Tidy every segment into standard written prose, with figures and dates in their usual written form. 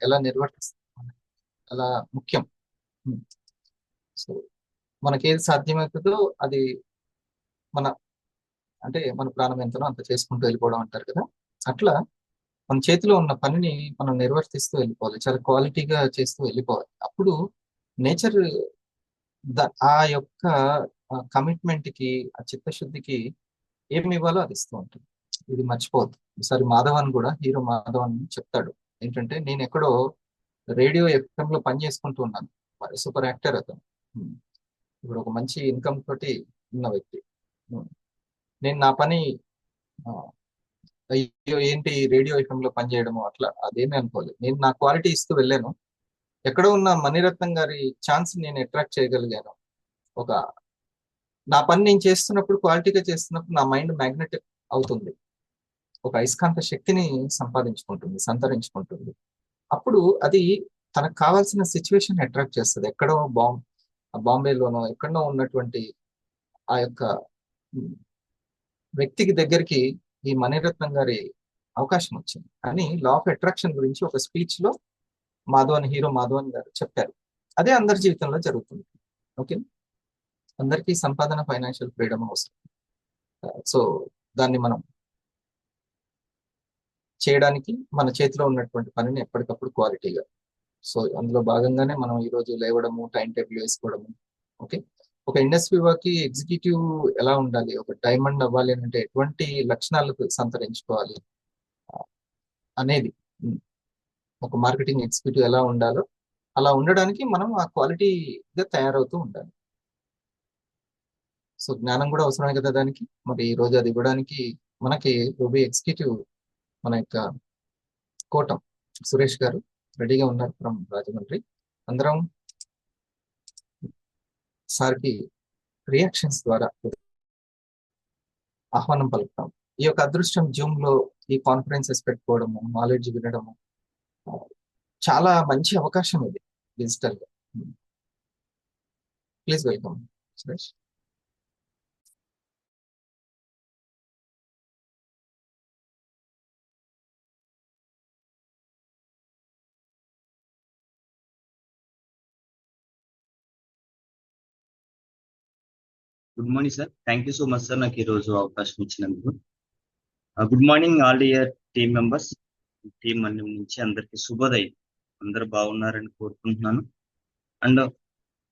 ఎలా నిర్వర్తిస్తాం చాలా ముఖ్యం. సో మనకి ఏది సాధ్యమవుతుందో అది మన అంటే మన ప్రాణం ఎంతనో అంత చేసుకుంటూ వెళ్ళిపోవడం అంటారు కదా. అట్లా మన చేతిలో ఉన్న పనిని మనం నిర్వర్తిస్తూ వెళ్ళిపోవాలి, చాలా క్వాలిటీగా చేస్తూ వెళ్ళిపోవాలి. అప్పుడు నేచర్ ఆ యొక్క కమిట్మెంట్ కి, ఆ చిత్తశుద్ధికి ఏమి ఇవ్వాలో అది ఇస్తూ ఉంటుంది. ఇది మర్చిపోవద్దు. ఈసారి మాధవన్ కూడా, హీరో మాధవన్ చెప్తాడు ఏంటంటే, నేను ఎక్కడో రేడియో ఎఫ్ఎం లో పని చేసుకుంటూ ఉన్నాను. సూపర్ యాక్టర్ అతను. ఉమ్. ఇప్పుడు ఒక మంచి ఇన్కమ్ తోటి ఉన్న వ్యక్తి. ఉమ్. నేను నా పని ఆ, అయ్యో ఏంటి రేడియో ఎఫ్ఎం లో పని చేయడము అట్లా అదేమీ అనుకోలేదు. నేను నా క్వాలిటీ ఇస్తూ వెళ్ళాను. ఎక్కడో ఉన్న మణిరత్నం గారి ఛాన్స్ నేను అట్రాక్ట్ చేయగలిగాను. ఒక నా పని నేను చేస్తున్నప్పుడు, క్వాలిటీగా చేస్తున్నప్పుడు నా మైండ్ మ్యాగ్నెటిక్ అవుతుంది, ఒక అయస్కాంత శక్తిని సంపాదించుకుంటుంది, సంతరించుకుంటుంది. అప్పుడు అది తనకు కావాల్సిన సిచ్యువేషన్ అట్రాక్ట్ చేస్తుంది. ఎక్కడో బాంబేలోనో ఎక్కడో ఉన్నటువంటి ఆ యొక్క ఉమ్, వ్యక్తికి దగ్గరికి ఈ మణిరత్నం గారి అవకాశం వచ్చింది అని లా ఆఫ్ అట్రాక్షన్ గురించి ఒక స్పీచ్ లో హీరో మాధవన్ గారు చెప్పారు. అదే అందరి జీవితంలో జరుగుతుంది. ఓకే. అందరికీ సంపాదన, ఫైనాన్షియల్ ఫ్రీడమ్ అవసరం. సో దాన్ని మనం చేయడానికి మన చేతిలో ఉన్నటువంటి పనిని ఎప్పటికప్పుడు క్వాలిటీగా, సో అందులో భాగంగానే మనం ఈ రోజు లేవడము, టైం టేబుల్ వేసుకోవడము. ఓకే. ఒక ఇండస్ట్రీ ఎగ్జిక్యూటివ్ ఎలా ఉండాలి, ఒక డైమండ్ అవ్వాలి అని అంటే ఎటువంటి లక్షణాలు సంతరించుకోవాలి అనేది, ఉమ్, ఒక మార్కెటింగ్ ఎగ్జిక్యూటివ్ ఎలా ఉండాలో అలా ఉండడానికి మనం ఆ క్వాలిటీగా తయారవుతూ ఉండాలి. సో జ్ఞానం కూడా అవసరమే కదా దానికి. మరి ఈ రోజు అది ఇవ్వడానికి మనకి రూబీ ఎగ్జిక్యూటివ్, మన యొక్క కోటం సురేష్ గారు రెడీగా ఉన్నారు ఫ్రమ్ రాజమండ్రి. అందరం సార్కి రియాక్షన్స్ ద్వారా ఆహ్వానం పలుకుతాం. ఈ యొక్క అదృష్టం జూమ్ లో ఈ కాన్ఫరెన్సెస్ పెట్టుకోవడము, నాలెడ్జ్ వినడము, ఆ, చాలా మంచి అవకాశం ఇది డిజిటల్ గా. Please welcome Suresh. Good morning sir. Thank you so much sir, నాకు ఈరోజు అవకాశం ఇచ్చినందుకు. Good morning all year team members, team అన్ని నుంచి అందరికి శుభోదయం. అందరు బాగున్నారని కోరుకుంటున్నాను. అండ్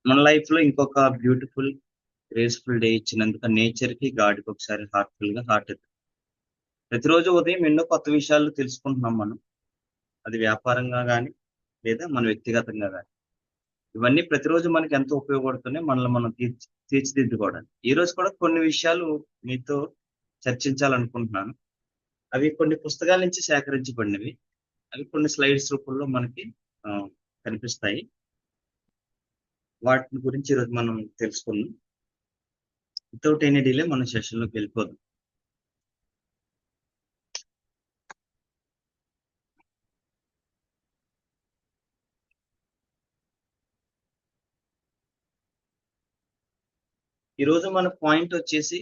మన లైఫ్ లో ఇంకొక బ్యూటిఫుల్ గ్రేస్ఫుల్ డే ఇచ్చినందుకు నేచర్ కి, గాడికి ఒకసారి హార్ట్ఫుల్ గా హార్ట్. ప్రతిరోజు ఉదయం ఎన్నో కొత్త విషయాలు తెలుసుకుంటున్నాం మనం, అది వ్యాపారంగా కానీ లేదా మన వ్యక్తిగతంగా కానీ. ఇవన్నీ ప్రతిరోజు మనకి ఎంతో ఉపయోగపడుతున్నాయి మనల్ని మనం తీర్చిదిద్దుకోవడానికి. ఈ రోజు కూడా కొన్ని విషయాలు మీతో చర్చించాలనుకుంటున్నాను. అవి కొన్ని పుస్తకాల నుంచి సేకరించబడినవి. అవి కొన్ని స్లైడ్స్ రూపంలో మనకి ఆ, కనిపిస్తాయి. వాటి గురించి ఈరోజు మనం తెలుసుకుందాం. వితౌట్ ఎనీ డిలే మన సెషన్లోకి వెళ్ళిపోదాం. ఈరోజు మన పాయింట్ వచ్చేసి,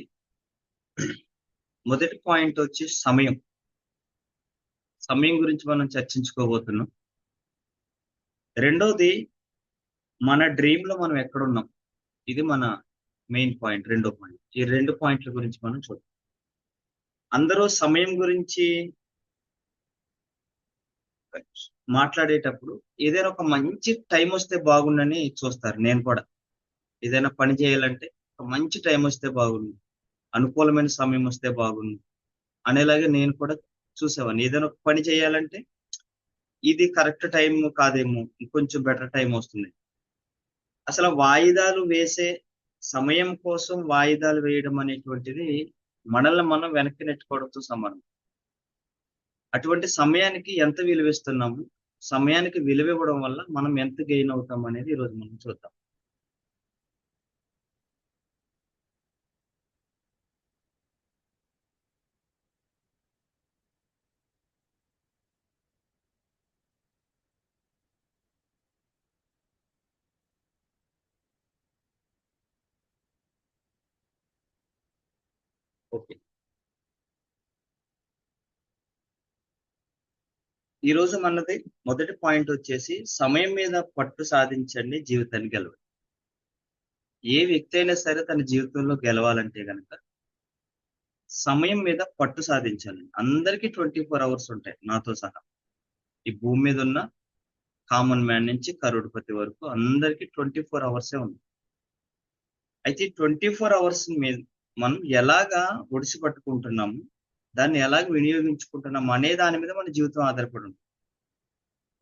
మొదటి పాయింట్ వచ్చి సమయం. సమయం గురించి మనం చర్చించుకోబోతున్నాం. రెండోది, మన డ్రీమ్ లో మనం ఎక్కడున్నాం. ఇది మన మెయిన్ పాయింట్, రెండో పాయింట్. ఈ రెండు పాయింట్ల గురించి మనం చూద్దాం. అందరూ సమయం గురించి మాట్లాడేటప్పుడు ఏదైనా ఒక మంచి టైం వస్తే బాగుండని చూస్తారు. నేను కూడా ఏదైనా పని చేయాలంటే ఒక మంచి టైం వస్తే బాగుండు, అనుకూలమైన సమయం వస్తే బాగుండు అనేలాగే నేను కూడా చూసేవాడిని. ఏదైనా ఒక పని చేయాలంటే ఇది కరెక్ట్ టైం కాదేమో, ఇంకొంచెం బెటర్ టైం వస్తుంది. అసలు వాయిదాలు వేసే సమయం కోసం వాయిదాలు వేయడం అనేటువంటిది మనల్ని మనం వెనక్కి నెట్టుకోవడంతో సమానం. అటువంటి సమయానికి ఎంత విలువిస్తున్నాము, సమయానికి విలువ ఇవ్వడం వల్ల మనం ఎంత గెయిన్ అవుతాం అనేది ఈరోజు మనం చూద్దాం. ఓకే. ఈ రోజు మనది మొదటి పాయింట్ వచ్చేసి సమయం మీద పట్టు సాధించండి, జీవితాన్ని గెలవండి. ఏ వ్యక్తి అయినా సరే తన జీవితంలో గెలవాలంటే గనక సమయం మీద పట్టు సాధించాలి. అందరికీ 24 అవర్స్ ఉంటాయి నాతో సహా. ఈ భూమి మీద ఉన్న కామన్ మ్యాన్ నుంచి కరోడ్పతి వరకు అందరికీ 24 అవర్సే ఉంది. అయితే 24 అవర్స్ మీద మనం ఎలాగా ఒడిసి పట్టుకుంటున్నాము, దాన్ని ఎలాగ వినియోగించుకుంటున్నాము అనే దాని మీద మన జీవితం ఆధారపడి ఉంటుంది.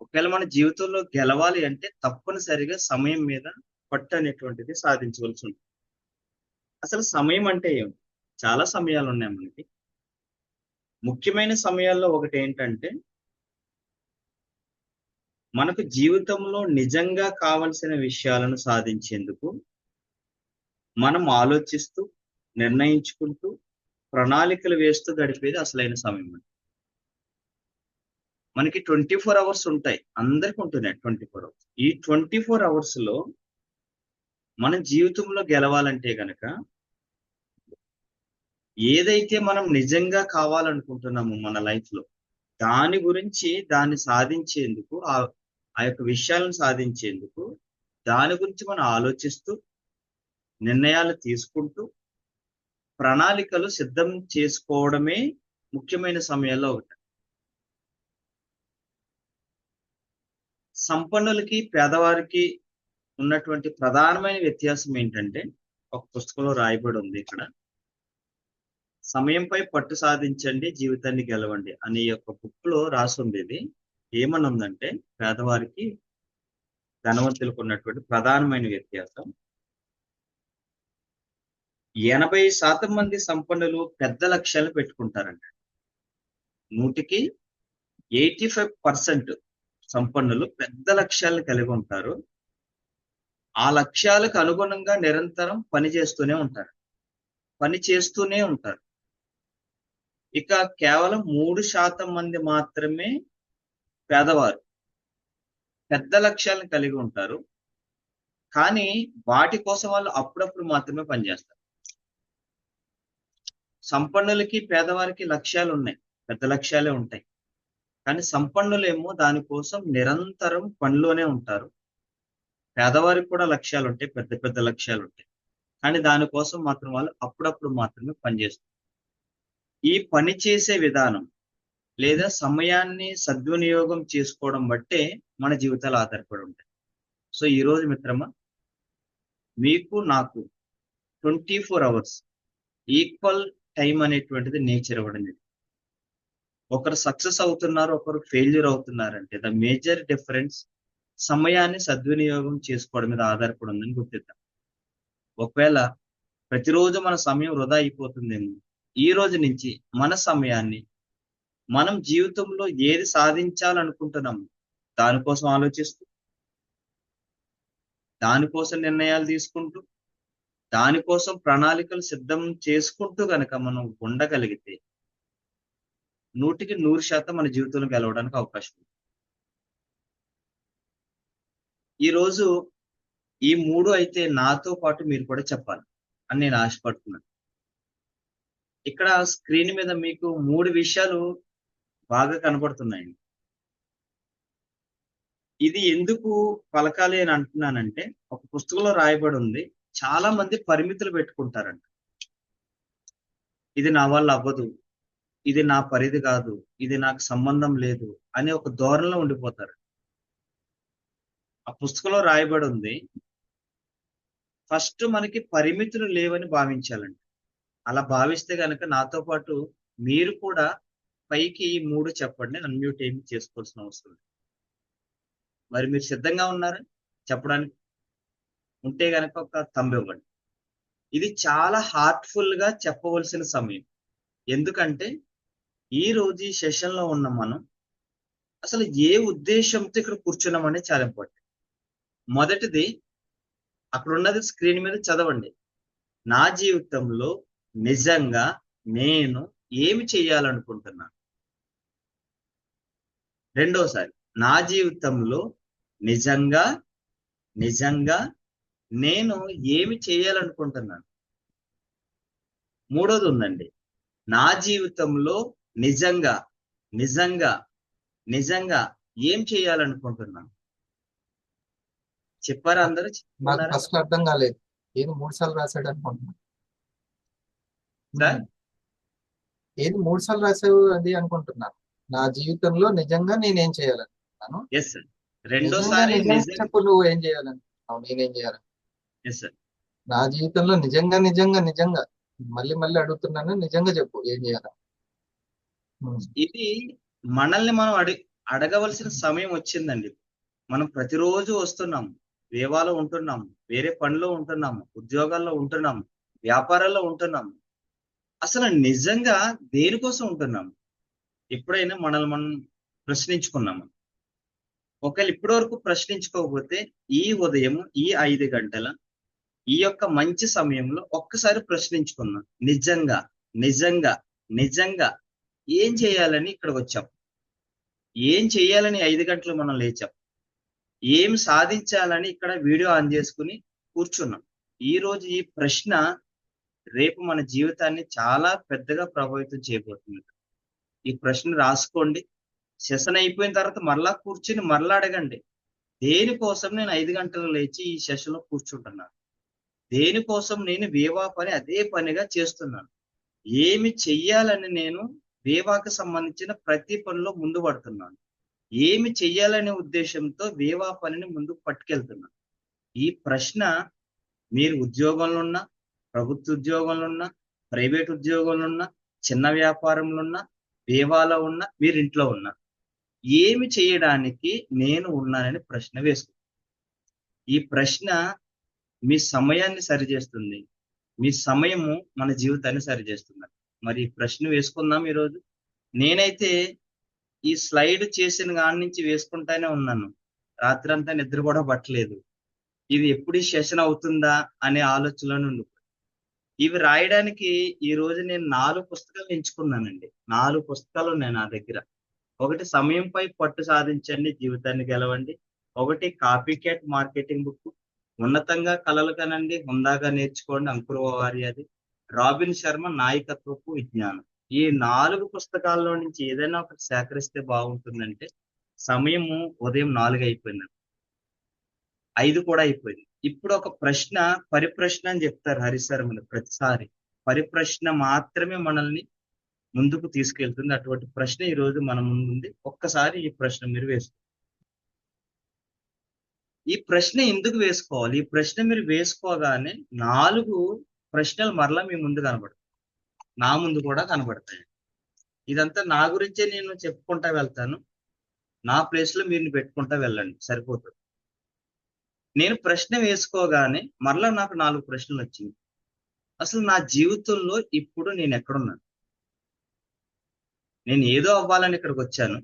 ఒకవేళ మన జీవితంలో గెలవాలి అంటే తప్పనిసరిగా సమయం మీద పట్టు అనేటువంటిది సాధించవలసి ఉంటుంది. అసలు సమయం అంటే ఏమిటి? చాలా సమయాలు ఉన్నాయి మనకి. ముఖ్యమైన సమయాల్లో ఒకటి ఏంటంటే మనకు జీవితంలో నిజంగా కావలసిన విషయాలను సాధించేందుకు మనం ఆలోచిస్తూ, నిర్ణయించుకుంటూ, ప్రణాళికలు వేస్తూ గడిపేది అసలైన సమయం. మనకి 24 అవర్స్ ఉంటాయి. అందరికి ఉంటున్నాయి 24 అవర్స్. ఈ 24 అవర్స్ లో మన జీవితంలో గెలవాలంటే గనక ఏదైతే మనం నిజంగా కావాలనుకుంటున్నామో మన లైఫ్ లో దాని గురించి దాన్ని సాధించేందుకు ఆ యొక్క విషయాలను సాధించేందుకు దాని గురించి మనం ఆలోచిస్తూ నిర్ణయాలు తీసుకుంటూ ప్రణాళికలు సిద్ధం చేసుకోవడమే ముఖ్యమైన సమయాల్లో ఒకటి. సంపన్నులకి పేదవారికి ఉన్నటువంటి ప్రధానమైన వ్యత్యాసం ఏంటంటే ఒక పుస్తకంలో రాయబడి ఉంది ఇక్కడ, సమయంపై పట్టు సాధించండి, జీవితాన్ని గెలవండి అనే యొక్క బుక్ లో రాసింది. ఇది ఏమని ఉందంటే పేదవారికి ధనవంతులకు ఉన్నటువంటి ప్రధానమైన వ్యత్యాసం, 80% మంది సంపన్నులు పెద్ద లక్ష్యాలు పెట్టుకుంటారంట. 100కి 85% సంపన్నులు పెద్ద లక్ష్యాలను కలిగి ఉంటారు. ఆ లక్ష్యాలకు అనుగుణంగా నిరంతరం పని చేస్తూనే ఉంటారు. ఇక కేవలం 3% మంది మాత్రమే పేదవారు పెద్ద లక్ష్యాలను కలిగి ఉంటారు, కానీ వాటి కోసం వాళ్ళు అప్పుడప్పుడు మాత్రమే పనిచేస్తారు. సంపన్నులకి పేదవారికి లక్ష్యాలు ఉన్నాయి, పెద్ద లక్ష్యాలే ఉంటాయి. కానీ సంపన్నులేమో దానికోసం నిరంతరం పనిలోనే ఉంటారు. పేదవారికి కూడా లక్ష్యాలు ఉంటాయి, పెద్ద పెద్ద లక్ష్యాలు ఉంటాయి, కానీ దానికోసం మాత్రం వాళ్ళు అప్పుడప్పుడు మాత్రమే పనిచేస్తారు. ఈ పని చేసే విధానం లేదా సమయాన్ని సద్వినియోగం చేసుకోవడం బట్టే మన జీవితాలు ఆధారపడి ఉంటాయి. సో ఈ రోజు మిత్రమా, మీకు నాకు 24 అవర్స్ ఈక్వల్ టైం అనేటువంటిది నేచర్ ఇవ్వడం. ఒకరు సక్సెస్ అవుతున్నారు, ఒకరు ఫెయిల్యూర్ అవుతున్నారంటే ద మేజర్ డిఫరెన్స్ సమయాన్ని సద్వినియోగం చేసుకోవడం మీద ఆధారపడి ఉందని గుర్తిద్దాం. ఒకవేళ ప్రతిరోజు మన సమయం వృధా అయిపోతుందేమో, ఈ రోజు నుంచి మన సమయాన్ని మనం జీవితంలో ఏది సాధించాలనుకుంటున్నాము దానికోసం ఆలోచిస్తూ, దానికోసం నిర్ణయాలు తీసుకుంటూ, దానికోసం ప్రణాళికలు సిద్ధం చేసుకుంటూ గనక మనం ఉండగలిగితే 100కి 100% మన జీవితంలో గెలవడానికి అవకాశం ఉంది. ఈరోజు ఈ 3 అయితే నాతో పాటు మీరు కూడా చెప్పాలి అని నేను ఆశపడుతున్నాను. ఇక్కడ స్క్రీన్ మీద మీకు 3 విషయాలు బాగా కనబడుతున్నాయి. ఇది ఎందుకు పలకాలి అని అంటున్నానంటే, ఒక పుస్తకంలో రాయబడి ఉంది, చాలా మంది పరిమితులు పెట్టుకుంటారంట. ఇది నా వల్ల అవ్వదు, ఇది నా పరిధి కాదు, ఇది నాకు సంబంధం లేదు అనే ఒక ధోరణిలో ఉండిపోతారు. ఆ పుస్తకంలో రాయబడి ఉంది, ఫస్ట్ మనకి పరిమితులు లేవని భావించాలండి. అలా భావిస్తే కనుక నాతో పాటు మీరు కూడా పైకి 3 చెప్పండి, అన్మ్యూట్ ఏమి చేసుకోవాల్సిన అవసరం లేదు. మరి మీరు సిద్ధంగా ఉన్నారా చెప్పడానికి? ఉంటే గనక ఒక థంబ్ ఇవ్వండి. ఇది చాలా హార్ట్ఫుల్ గా చెప్పవలసిన సమయం. ఎందుకంటే ఈ రోజు ఈ సెషన్ లో ఉన్న మనం అసలు ఏ ఉద్దేశంతో ఇక్కడ కూర్చున్నామని చాలా ఇంపార్టెంట్. మొదటిది అక్కడ ఉన్నది స్క్రీన్ మీద చదవండి. నా జీవితంలో నిజంగా నేను ఏమి చేయాలనుకుంటున్నాను. రెండోసారి, నా జీవితంలో నిజంగా నేను ఏమి చేయాలనుకుంటున్నాను. మూడోది ఉందండి, నా జీవితంలో నిజంగా నిజంగా ఏం చేయాలనుకుంటున్నాను? చెప్పారా? అందరూ నాకు చెప్పుకున్నారా ఫస్ట్ అర్థం కాలేదు. ఏది 3 సార్లు రాశాడు అనుకుంటున్నా. సార్? ఉమ్. ఏది 3 సార్లు రాసావు అది అనుకుంటున్నాను. నా జీవితంలో నిజంగా నేనేం చేయాలనుకుంటున్నాను. Yes sir. నిజంగా రెండోసారి నిజంగా నిజంగా. చెప్పు, నువ్వు ఏం చేయాలనుకుంటున్నావు, నేనేం చేయాలి. Yes sir. నా జీవితంలో నిజంగా నిజంగా నిజంగా మళ్ళీ మళ్ళీ అడుగుతున్నాను, నిజంగా చెప్పు ఏం చేయాలి. ఉమ్. ఇది మనల్ని మనం అడగవలసిన సమయం వచ్చిందండి. మనం ప్రతిరోజు వస్తున్నాము, వేవాలో ఉంటున్నాము, వేరే పనిలో ఉంటున్నాము, ఉద్యోగాల్లో ఉంటున్నాము, వ్యాపారాల్లో ఉంటున్నాము. అసలు నిజంగా దేనికోసం ఉంటున్నాము? ఎప్పుడైనా మనల్ని మనం ప్రశ్నించుకున్నాము? ఒకవేళ ఇప్పటి వరకు ప్రశ్నించుకోకపోతే ఈ ఉదయం ఈ 5 గంటల ఈ యొక్క మంచి సమయంలో ఒక్కసారి ప్రశ్నించుకున్నాం. నిజంగా నిజంగా నిజంగా ఏం చేయాలని ఇక్కడికి వచ్చాం? ఏం చేయాలని 5 గంటలు మనం లేచాం? ఏం సాధించాలని ఇక్కడ వీడియో ఆన్ చేసుకుని కూర్చున్నాం? ఈ రోజు ఈ ప్రశ్న రేపు మన జీవితాన్ని చాలా పెద్దగా ప్రభావితం చేయబోతుంది. ఈ ప్రశ్న రాసుకోండి. సెషన్ అయిపోయిన తర్వాత మరలా కూర్చుని మరలా అడగండి. దేనికోసం నేను 5 గంటలు లేచి ఈ సెషన్ లో కూర్చుంటున్నాను? దేనికోసం నేను వేవా పని అదే పనిగా చేస్తున్నాను? ఏమి చెయ్యాలని నేను వేవాకి సంబంధించిన ప్రతి పనిలో ముందు పడుతున్నాను? ఏమి చెయ్యాలనే ఉద్దేశంతో వేవా పనిని ముందుకు పట్టుకెళ్తున్నాను? ఈ ప్రశ్న మీరు ఉద్యోగంలో ఉన్నా, ప్రభుత్వ ఉద్యోగంలో ఉన్నా, ప్రైవేట్ ఉద్యోగంలో ఉన్నా, చిన్న వ్యాపారంలో ఉన్నా, వేవాలో ఉన్నా, మీరు ఇంట్లో ఉన్నా, ఏమి చేయడానికి నేను ఉన్నానని ప్రశ్న వేస్తుంది. ఈ ప్రశ్న మీ సమయాన్ని సరిచేస్తుంది. మీ సమయము మన జీవితాన్ని సరిచేస్తుంది. మరి ఈ ప్రశ్న వేసుకుందాం ఈరోజు. నేనైతే ఈ స్లైడ్ చేసిన కాడి నుంచి వేసుకుంటానే ఉన్నాను. రాత్రంతా నిద్ర కూడా పట్టలేదు. ఇది ఎప్పుడు ఈ సెషన్ అవుతుందా అనే ఆలోచనలో ఉండి ఇవి రాయడానికి ఈ రోజు నేను 4 పుస్తకాలు ఎంచుకున్నానండి. 4 పుస్తకాలు ఉన్నాయి నా దగ్గర. ఒకటి సమయంపై పట్టు సాధించండి, జీవితాన్ని గెలవండి. ఒకటి కాపీ క్యాట్ మార్కెటింగ్ బుక్, ఉన్నతంగా కలలు కనండి, హుందాగా నేర్చుకోండి, అంకుర వారి అది, రాబిన్ శర్మ నాయకత్వపు విజ్ఞానం. ఈ 4 పుస్తకాల్లో నుంచి ఏదైనా ఒకటి సేకరిస్తే బాగుంటుందంటే సమయము ఉదయం 4 అయిపోయింది, 5 కూడా అయిపోయింది. ఇప్పుడు ఒక ప్రశ్న, పరిప్రశ్న అని చెప్తారు హరిశర్ మనకు ప్రతిసారి. పరిప్రశ్న మాత్రమే మనల్ని ముందుకు తీసుకెళ్తుంది. అటువంటి ప్రశ్న ఈ రోజు మన ముందుంది. ఒక్కసారి ఈ ప్రశ్న మీరు వేసుకోండి. ఈ ప్రశ్న ఎందుకు వేసుకోవాలి? ఈ ప్రశ్న మీరు వేసుకోగానే 4 ప్రశ్నలు మరలా మీ ముందు కనబడతాయి. నా ముందు కూడా కనబడతాయి. ఇదంతా నా గురించే నేను చెప్పుకుంటా వెళ్తాను. నా ప్లేస్ లో మీరు పెట్టుకుంటా వెళ్ళండి, సరిపోతుంది. నేను ప్రశ్న వేసుకోగానే మరలా నాకు 4 ప్రశ్నలు వచ్చింది. అసలు నా జీవితంలో ఇప్పుడు నేను ఎక్కడున్నాను? నేను ఏదో అవ్వాలని ఇక్కడికి వచ్చాను.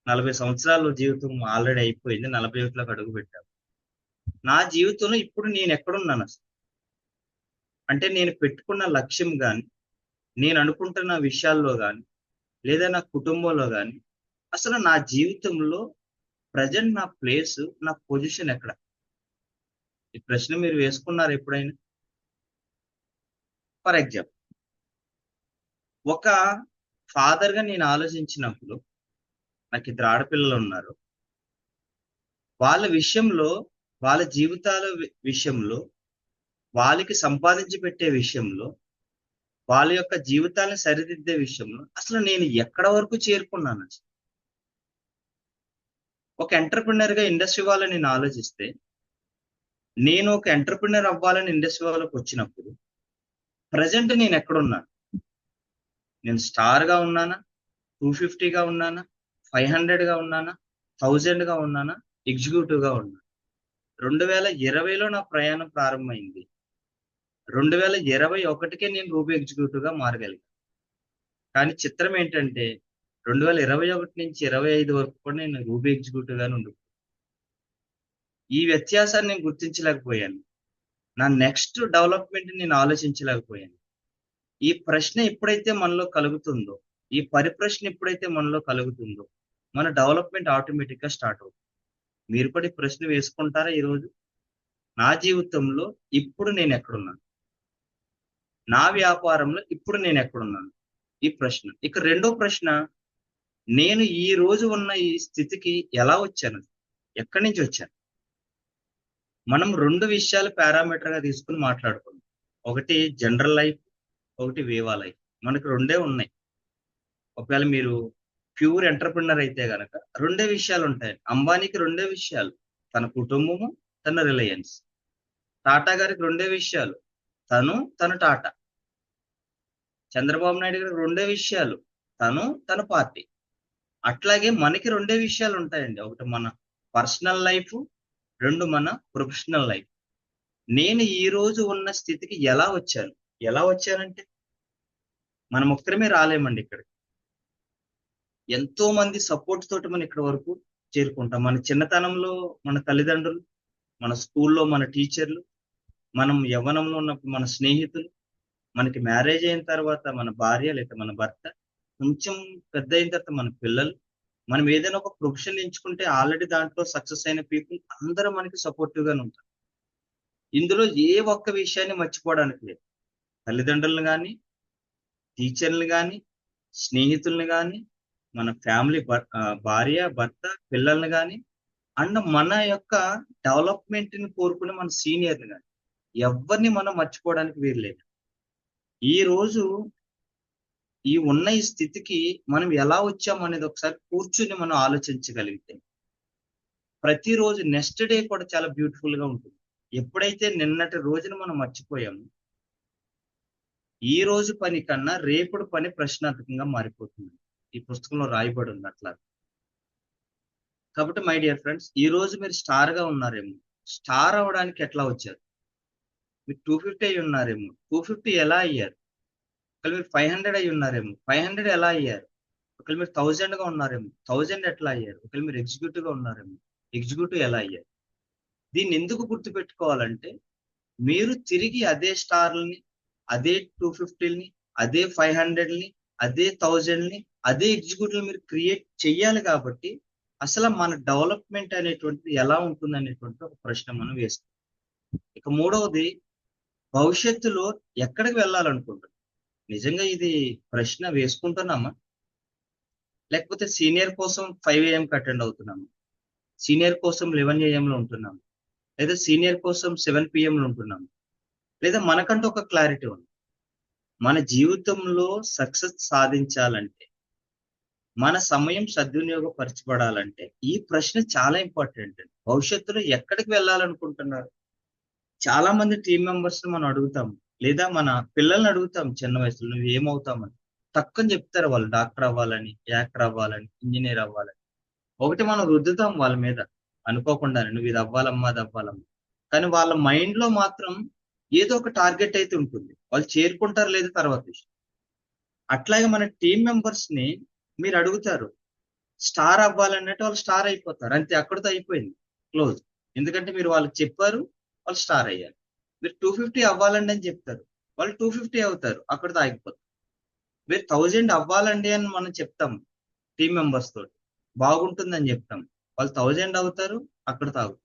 40 సంవత్సరాలు జీవితం ఆల్రెడీ అయిపోయింది. 41లోకి అడుగు పెట్టాను. నా జీవితంలో ఇప్పుడు నేను ఎక్కడున్నాను అసలు? అంటే నేను పెట్టుకున్న లక్ష్యం కానీ, నేను అనుకుంటున్న విషయాల్లో కానీ, లేదా నా కుటుంబంలో కానీ, అసలు నా జీవితంలో ప్రజెంట్ నా ప్లేస్, నా పొజిషన్ ఎక్కడ? ఈ ప్రశ్న మీరు వేసుకున్నారు ఎప్పుడైనా? ఫర్ ఎగ్జాంపుల్, ఒక ఫాదర్ గా నేను ఆలోచించినప్పుడు, నాకు 2 ఆడపిల్లలు ఉన్నారు. వాళ్ళ విషయంలో, వాళ్ళ జీవితాల విషయంలో, వాళ్ళకి సంపాదించి పెట్టే విషయంలో, వాళ్ళ యొక్క జీవితాలను సరిదిద్దే విషయంలో అసలు నేను ఎక్కడ వరకు చేరుకున్నాను అసలు? ఒక ఎంటర్‌ప్రెన్యూర్ గా ఇండస్ట్రీ వాళ్ళని నేను ఆలోచిస్తే, నేను ఒక ఎంటర్‌ప్రెన్యూర్ అవ్వాలని ఇండస్ట్రీ వాళ్ళకి వచ్చినప్పుడు ప్రజెంట్ నేను ఎక్కడున్నాను? నేను స్టార్ గా ఉన్నానా? 250 గా ఉన్నానా? 500 గా ఉన్నానా? 1000 గా ఉన్నానా? ఎగ్జిక్యూటివ్ గా ఉన్నానా? 2020లో నా ప్రయాణం ప్రారంభమైంది. 2021కే నేను రూబీ ఎగ్జిక్యూటివ్ గా మారగలిగాను. కానీ చిత్రం ఏంటంటే 2021 నుంచి 25 వరకు కూడా నేను రూబీ ఎగ్జిక్యూటివ్ గానే ఉండిపోయాను. ఈ వ్యత్యాసాన్ని నేను గుర్తించలేకపోయాను. నా నెక్స్ట్ డెవలప్మెంట్ నేను ఆలోచించలేకపోయాను. ఈ ప్రశ్న ఎప్పుడైతే మనలో కలుగుతుందో, ఈ పరిప్రశ్న ఎప్పుడైతే మనలో కలుగుతుందో, మన డెవలప్మెంట్ ఆటోమేటిక్ గా స్టార్ట్ అవుతుంది. మీరు కూడా ఈ ప్రశ్న వేసుకుంటారా ఈరోజు? నా జీవితంలో ఇప్పుడు నేను ఎక్కడున్నాను? నా వ్యాపారంలో ఇప్పుడు నేను ఎక్కడున్నాను? ఈ ప్రశ్న. ఇక రెండో ప్రశ్న, నేను ఈ రోజు ఉన్న ఈ స్థితికి ఎలా వచ్చాను, ఎక్కడి నుంచి వచ్చాను. మనం రెండు విషయాలు పారామీటర్ గా తీసుకుని మాట్లాడుకుందాం. ఒకటి జనరల్ లైఫ్, ఒకటి వేవా లైఫ్. మనకు రెండే ఉన్నాయి. ఒకవేళ మీరు ప్యూర్ ఎంటర్ప్రినర్ అయితే గనక రెండే విషయాలు ఉంటాయి. అంబానీకి రెండే విషయాలు, తన కుటుంబము, తన రిలయన్స్. టాటా గారికి రెండే విషయాలు, తను, తన టాటా. చంద్రబాబు నాయుడు గారికి రెండే విషయాలు, తను, తన పార్టీ. అట్లాగే మనకి రెండే విషయాలు ఉంటాయండి. ఒకటి మన పర్సనల్ లైఫ్, రెండు మన ప్రొఫెషనల్ లైఫ్. నేను ఈ రోజు ఉన్న స్థితికి ఎలా వచ్చానంటే మనం ఒక్కరమే రాలేమండి ఇక్కడికి. ఎంతో మంది సపోర్ట్ తోటి మనం ఇక్కడ వరకు చేరుకుంటాం. మన చిన్నతనంలో మన తల్లిదండ్రులు, మన స్కూల్లో మన టీచర్లు, మనం యవ్వనంలో ఉన్నప్పుడు మన స్నేహితులు, మనకి మ్యారేజ్ అయిన తర్వాత మన భార్య లేదా మన భర్త, కొంచెం పెద్ద అయిన తర్వాత మన పిల్లలు, మనం ఏదైనా ఒక ప్రొఫెషన్ ఎంచుకుంటే ఆల్రెడీ దాంట్లో సక్సెస్ అయిన పీపుల్ అందరూ మనకి సపోర్టివ్ గానే ఉంటారు. ఇందులో ఏ ఒక్క విషయాన్ని మర్చిపోవడానికి లేదు. తల్లిదండ్రులను కానీ, టీచర్లు కానీ, స్నేహితుల్ని కానీ, మన ఫ్యామిలీ భార్య భర్త పిల్లల్ని కానీ, అండ్ మన యొక్క డెవలప్మెంట్ ని కోరుకునే మన సీనియర్లు కానీ, ఎవరిని మనం మర్చిపోవడానికి వీల్లేదు. ఈ రోజు ఉన్న ఈ స్థితికి మనం ఎలా వచ్చాం అనేది ఒకసారి కూర్చుని మనం ఆలోచించగలిగితే ప్రతిరోజు నెక్స్ట్ డే కూడా చాలా బ్యూటిఫుల్ గా ఉంటుంది. ఎప్పుడైతే నిన్నటి రోజున మనం మర్చిపోయామో ఈ రోజు పని కన్నా రేపటి పని ప్రశ్నార్థకంగా మారిపోతుంది. ఈ పుస్తకంలో రాయబడి ఉంది అట్లా. కాబట్టి మై డియర్ ఫ్రెండ్స్, ఈ రోజు మీరు స్టార్ గా ఉన్నారేమో, స్టార్ అవడానికి ఎట్లా వచ్చారు? మీరు 250 అయి ఉన్నారేమో, 250 ఎలా అయ్యారు? ఒకవేళ మీరు 500 అయి ఉన్నారేమో, 500 ఎలా అయ్యారు? ఒకవేళ మీరు 1000 గా ఉన్నారేమో, 1000 ఎట్లా అయ్యారు? ఒకవేళ మీరు ఎగ్జిక్యూటివ్ గా ఉన్నారేమో, ఎగ్జిక్యూటివ్ ఎలా అయ్యారు? దీన్ని ఎందుకు గుర్తుపెట్టుకోవాలంటే మీరు తిరిగి అదే స్టార్లని, అదే 250ని, అదే 500ని, అదే 1000ని, అదే ఎగ్జిక్యూటివ్ మీరు క్రియేట్ చెయ్యాలి. కాబట్టి అసలు మన డెవలప్మెంట్ అనేటువంటిది ఎలా ఉంటుంది అనేటువంటి ఒక ప్రశ్న మనం వేస్తాం. ఇక మూడవది, భవిష్యత్తులో ఎక్కడికి వెళ్ళాలనుకుంటున్నాం? నిజంగా ఇది ప్రశ్న వేసుకుంటున్నామా? లేకపోతే సీనియర్ కోసం 5 AM అటెండ్ అవుతున్నాము, సీనియర్ కోసం 11 AM లో ఉంటున్నాము, లేదా సీనియర్ కోసం 7 PM లో ఉంటున్నాము, లేదా మనకంటూ ఒక క్లారిటీ ఉంది. మన జీవితంలో సక్సెస్ సాధించాలంటే, మన సమయం సద్వినియోగపరచబడాలంటే ఈ ప్రశ్న చాలా ఇంపార్టెంట్. భవిష్యత్తులో ఎక్కడికి వెళ్ళాలనుకుంటున్నారు? చాలా మంది టీం మెంబర్స్ మనం అడుగుతాం, లేదా మన పిల్లల్ని అడుగుతాం చిన్న వయసులో, నువ్వు ఏమవుతామని. తక్కువ చెప్తారు వాళ్ళు, డాక్టర్ అవ్వాలని, యాక్టర్ అవ్వాలని, ఇంజనీర్ అవ్వాలని. ఒకటి మనం రుద్దుతాం వాళ్ళ మీద అనుకోకుండా, నువ్వు ఇది అవ్వాలమ్మా, అది అవ్వాలమ్మా. కానీ వాళ్ళ మైండ్ లో మాత్రం ఏదో ఒక టార్గెట్ అయితే ఉంటుంది. వాళ్ళు చేరుకుంటారు లేదు తర్వాత విషయం. అట్లాగే మన టీం మెంబర్స్ ని మీరు అడుగుతారు, స్టార్ అవ్వాలన్నట్టు వాళ్ళు స్టార్ అయిపోతారు. అంతే, అక్కడితో అయిపోయింది, క్లోజ్. ఎందుకంటే మీరు వాళ్ళకి చెప్పారు, వాళ్ళు స్టార్ అయ్యారు. మీరు 250 అవ్వాలండి అని చెప్తారు, వాళ్ళు 250 అవుతారు, అక్కడితో ఆగిపోతారు. మీరు 1000 అవ్వాలండి అని మనం చెప్తాం టీం మెంబర్స్ తోటి, బాగుంటుందని చెప్తాం, వాళ్ళు 1000 అవుతారు, అక్కడితో ఆగుతారు.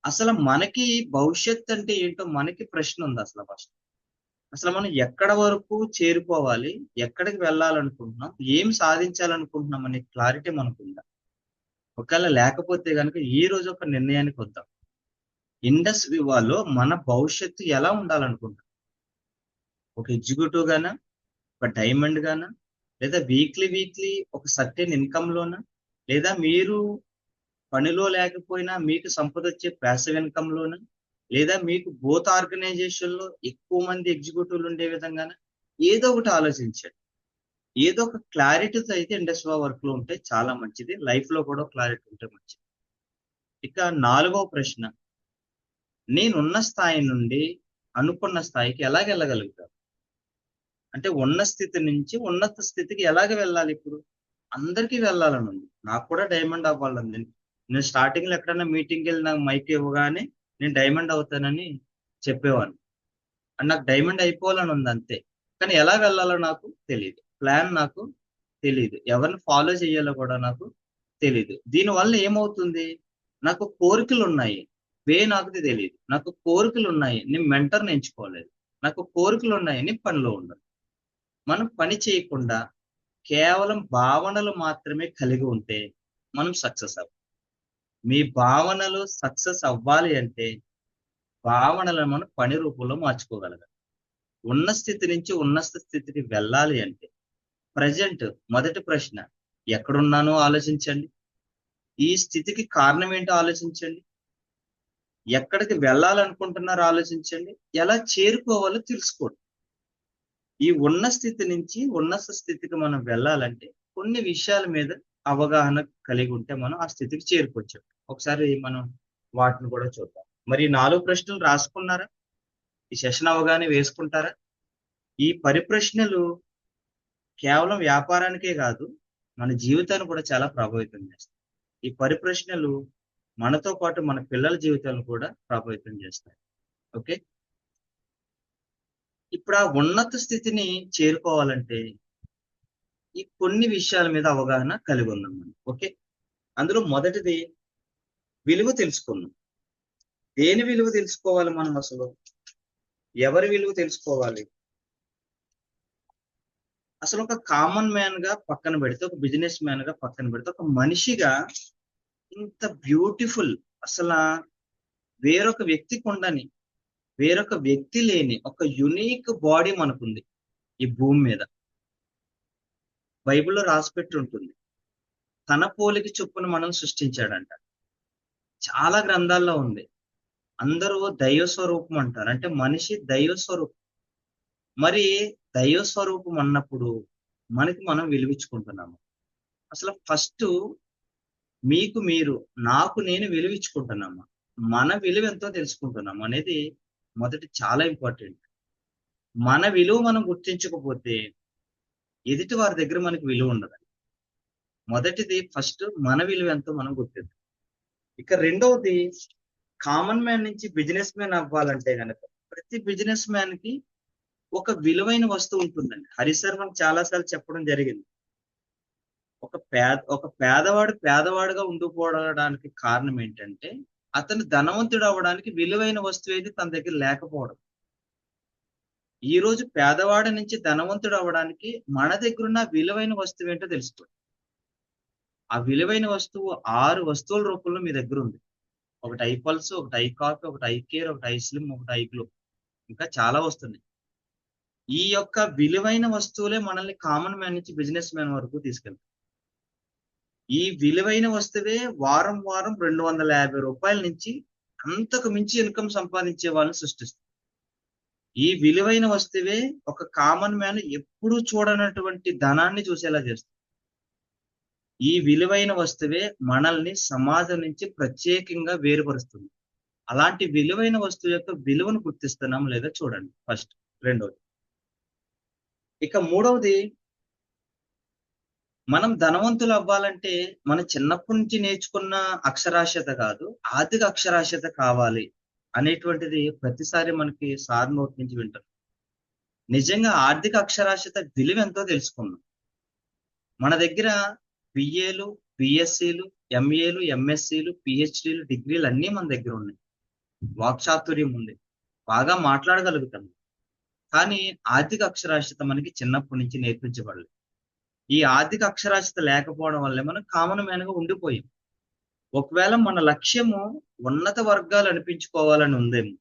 అసలు మనకి భవిష్యత్ అంటే ఏంటో మనకి ప్రశ్న ఉంది. అసలు మనం ఎక్కడ వరకు చేరుకోవాలి, ఎక్కడికి వెళ్ళాలనుకుంటున్నాం, ఏం సాధించాలనుకుంటున్నాం అనే క్లారిటీ మనకుందా? ఒకవేళ లేకపోతే కనుక ఈ రోజు ఒక నిర్ణయానికి వద్దాం. ఇండస్ వివాలో మన భవిష్యత్తు ఎలా ఉండాలనుకుంటాం? ఒక ఎగ్జిక్యూటివ్ గానా, ఒక డైమండ్ గానా, లేదా వీక్లీ ఒక సర్టెన్ ఇన్కమ్ లోనా, లేదా మీరు పనిలో లేకపోయినా మీకు సంపద వచ్చే ప్యాసివ్ ఇన్కమ్ లోనా, లేదా మీకు బోత్ ఆర్గనైజేషన్ లో ఎక్కువ మంది ఎగ్జిక్యూటివ్లు ఉండే విధంగా ఏదో ఒకటి ఆలోచించండి. ఏదో ఒక క్లారిటీతో అయితే ఇండస్ట్రీ వర్క్ లో ఉంటే చాలా మంచిది. లైఫ్ లో కూడా క్లారిటీ ఉంటే మంచిది. ఇక 4వ ప్రశ్న, నేనున్న స్థాయి నుండి అనుకున్న స్థాయికి ఎలాగ వెళ్ళగలుగుతాను? అంటే ఉన్న స్థితి నుంచి ఉన్నత స్థితికి ఎలాగ వెళ్ళాలి? ఇప్పుడు అందరికీ వెళ్ళాలని ఉంది, నాకు కూడా డైమండ్ అవ్వాలని. నేను స్టార్టింగ్ లో ఎక్కడైనా మీటింగ్కి వెళ్ళి నాకు మైక్ ఇవ్వగానే నేను డైమండ్ అవుతానని చెప్పేవాడిని. అండ్ నాకు డైమండ్ అయిపోవాలని ఉంది అంతే. కానీ ఎలా వెళ్ళాలో నాకు తెలియదు, ప్లాన్ నాకు తెలియదు, ఎవరిని ఫాలో చేయాలో కూడా నాకు తెలియదు. దీనివల్ల ఏమవుతుంది, నాకు కోరికలు ఉన్నాయి, నాకు తెలియదు. నాకు కోరికలు ఉన్నాయి, నేను మెంటర్ని ఎంచుకోలేదు. నాకు కోరికలు ఉన్నాయి, నేను పనిలో ఉండను. మనం పని చేయకుండా కేవలం భావనలు మాత్రమే కలిగి ఉంటే మనం సక్సెస్ అవ్వం. మీ భావనలు సక్సెస్ అవ్వాలి అంటే భావనలను మనం పని రూపంలో మార్చుకోగలగాలి. ఉన్న స్థితి నుంచి ఉన్నత స్థితికి వెళ్ళాలి అంటే ప్రజెంట్ మొదటి ప్రశ్న, ఎక్కడున్నానో ఆలోచించండి. ఈ స్థితికి కారణం ఏంటో ఆలోచించండి. ఎక్కడికి వెళ్ళాలనుకుంటున్నారో ఆలోచించండి. ఎలా చేరుకోవాలో తెలుసుకోండి. ఈ ఉన్న స్థితి నుంచి ఉన్నత స్థితికి మనం వెళ్ళాలంటే కొన్ని విషయాల మీద అవగాహన కలిగి ఉంటే మనం ఆ స్థితికి చేరుకోవచ్చు. ఒకసారి మనం వాటిని కూడా చూద్దాం. మరి ఈ 4 ప్రశ్నలు రాసుకున్నారా? ఈ సెషన్ అవగానే వేసుకుంటారా? ఈ పరిప్రశ్నలు కేవలం వ్యాపారానికే కాదు, మన జీవితాన్ని కూడా చాలా ప్రభావితం చేస్తాయి. ఈ పరిప్రశ్నలు మనతో పాటు మన పిల్లల జీవితాలను కూడా ప్రభావితం చేస్తాయి. ఓకే, ఇప్పుడు ఆ ఉన్నత స్థితిని చేరుకోవాలంటే ఈ కొన్ని విషయాల మీద అవగాహన కలిగి ఉన్నాం మనం. ఓకే, అందులో మొదటిది విలువ తెలుసుకున్నాం. దేని విలువ తెలుసుకోవాలి మనం? అసలు ఎవరి విలువ తెలుసుకోవాలి? అసలు ఒక కామన్ మ్యాన్ గా పక్కన పెడితే, ఒక బిజినెస్ మ్యాన్ గా పక్కన పెడితే, ఒక మనిషిగా ఇంత బ్యూటిఫుల్, అసలు వేరొక వ్యక్తికి ఉండని, వేరొక వ్యక్తి లేని ఒక యునిక్ బాడీ మనకుంది ఈ భూమి మీద. బైబిల్లో రాసిపెట్టి ఉంటుంది, తన పోలిక చొప్పున మనం సృష్టించాడంట. చాలా గ్రంథాల్లో ఉంది. అందరూ దైవ స్వరూపం అంటారు, అంటే మనిషి దైవ స్వరూపం. మరి దైవ స్వరూపం అన్నప్పుడు మనకి మనం విలువించుకుంటున్నాము. అసలు ఫస్ట్ మీకు మీరు, నాకు నేను విలువించుకుంటున్నాము. మన విలువ ఎంతో తెలుసుకుంటున్నాము అనేది మొదటి చాలా ఇంపార్టెంట్. మన విలువ మనం గుర్తించకపోతే ఎదుటి వారి దగ్గర మనకి విలువ ఉండదు. మొదటిది ఫస్ట్ మన విలువ ఎంతో మనం గుర్తిద్దాం. ఇక రెండవది, కామన్ మ్యాన్ నుంచి బిజినెస్ మ్యాన్ అవ్వాలంటే కనుక ప్రతి బిజినెస్ మ్యాన్ కి ఒక విలువైన వస్తువు ఉంటుందండి. హరిసర్ మనకు చాలాసార్లు చెప్పడం జరిగింది. ఒక పేదవాడు పేదవాడుగా ఉండిపోవడానికి కారణం ఏంటంటే అతను ధనవంతుడు అవ్వడానికి విలువైన వస్తువు ఏది తన దగ్గర లేకపోవడం. ఈ రోజు పేదవాడి నుంచి ధనవంతుడు అవ్వడానికి మన దగ్గర ఉన్న విలువైన వస్తువు ఏంటో తెలుసుకోండి. ఆ విలువైన వస్తువు 6 వస్తువుల రూపంలో మీ దగ్గర ఉంది. ఒకటి ఐపల్స్, ఒకటి ఐ కాఫీ, ఒకటి ఐ కేర్, ఒకటి ఐ స్లిమ్, ఒకటి ఐ గ్లో, ఇంకా చాలా వస్తున్నాయి. ఈ యొక్క విలువైన వస్తువులే మనల్ని కామన్ మ్యాన్ నుంచి బిజినెస్ మ్యాన్ వరకు తీసుకెళ్తాయి. ఈ విలువైన వస్తువే వారం వారం 250 రూపాయల నుంచి అంతకు మించి ఇన్కమ్ సంపాదించే వాళ్ళని సృష్టిస్తుంది. ఈ విలువైన వస్తువే ఒక కామన్ మ్యాన్ ఎప్పుడూ చూడనటువంటి ధనాన్ని చూసేలా చేస్తుంది. ఈ విలువైన వస్తువే మనల్ని సమాజం నుంచి ప్రత్యేకంగా వేరుపరుస్తుంది. అలాంటి విలువైన వస్తువు యొక్క విలువను గుర్తిస్తున్నాం లేదా చూడండి ఫస్ట్. రెండవది, ఇక మూడవది, మనం ధనవంతులు అవ్వాలంటే మనం చిన్నప్పటి నుంచి నేర్చుకున్న అక్షరాస్యత కాదు, ఆర్థిక అక్షరాస్యత కావాలి అనేటువంటిది ప్రతిసారి మనకి సార్ నోటి నుంచి వింటాం. నిజంగా ఆర్థిక అక్షరాస్యత విలువ ఎంతో తెలుసుకున్నాం. మన దగ్గర బిఏలు, బిఎస్సీలు, ఎంఏలు, ఎంఎస్సీలు, పిహెచ్డీలు, డిగ్రీలు అన్నీ మన దగ్గర ఉన్నాయి. వాక్చాతుర్యం ఉంది, బాగా మాట్లాడగలుగుతాం. కానీ ఆర్థిక అక్షరాస్యత మనకి చిన్నప్పటి నుంచి నేర్పించబడలేదు. ఈ ఆర్థిక అక్షరాస్యత లేకపోవడం వల్లే మనం కామన్ మ్యాన్ గా ఉండిపోయాం. ఒకవేళ మన లక్ష్యము ఉన్నత వర్గాలు అనిపించుకోవాలని ఉందేమో,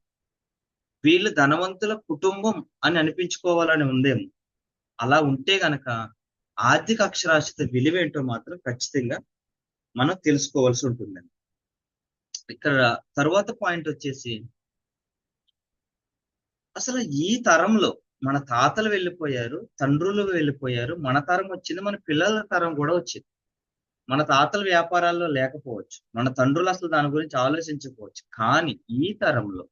వీళ్ళు ధనవంతుల కుటుంబం అని అనిపించుకోవాలని ఉందేమో. అలా ఉంటే గనక ఆర్థిక అక్షరాస్యత విలువేంటో మాత్రం ఖచ్చితంగా మనం తెలుసుకోవాల్సి ఉంటుందండి. ఇక్కడ తర్వాత పాయింట్ వచ్చేసి, అసలు ఈ తరంలో మన తాతలు వెళ్ళిపోయారు, తండ్రులు వెళ్ళిపోయారు, మన తరం వచ్చింది, మన పిల్లల తరం కూడా వచ్చింది. మన తాతల వ్యాపారాల్లో లేకపోవచ్చు, మన తండ్రులు అసలు దాని గురించి ఆలోచించకపోవచ్చు. కానీ ఈ తరంలో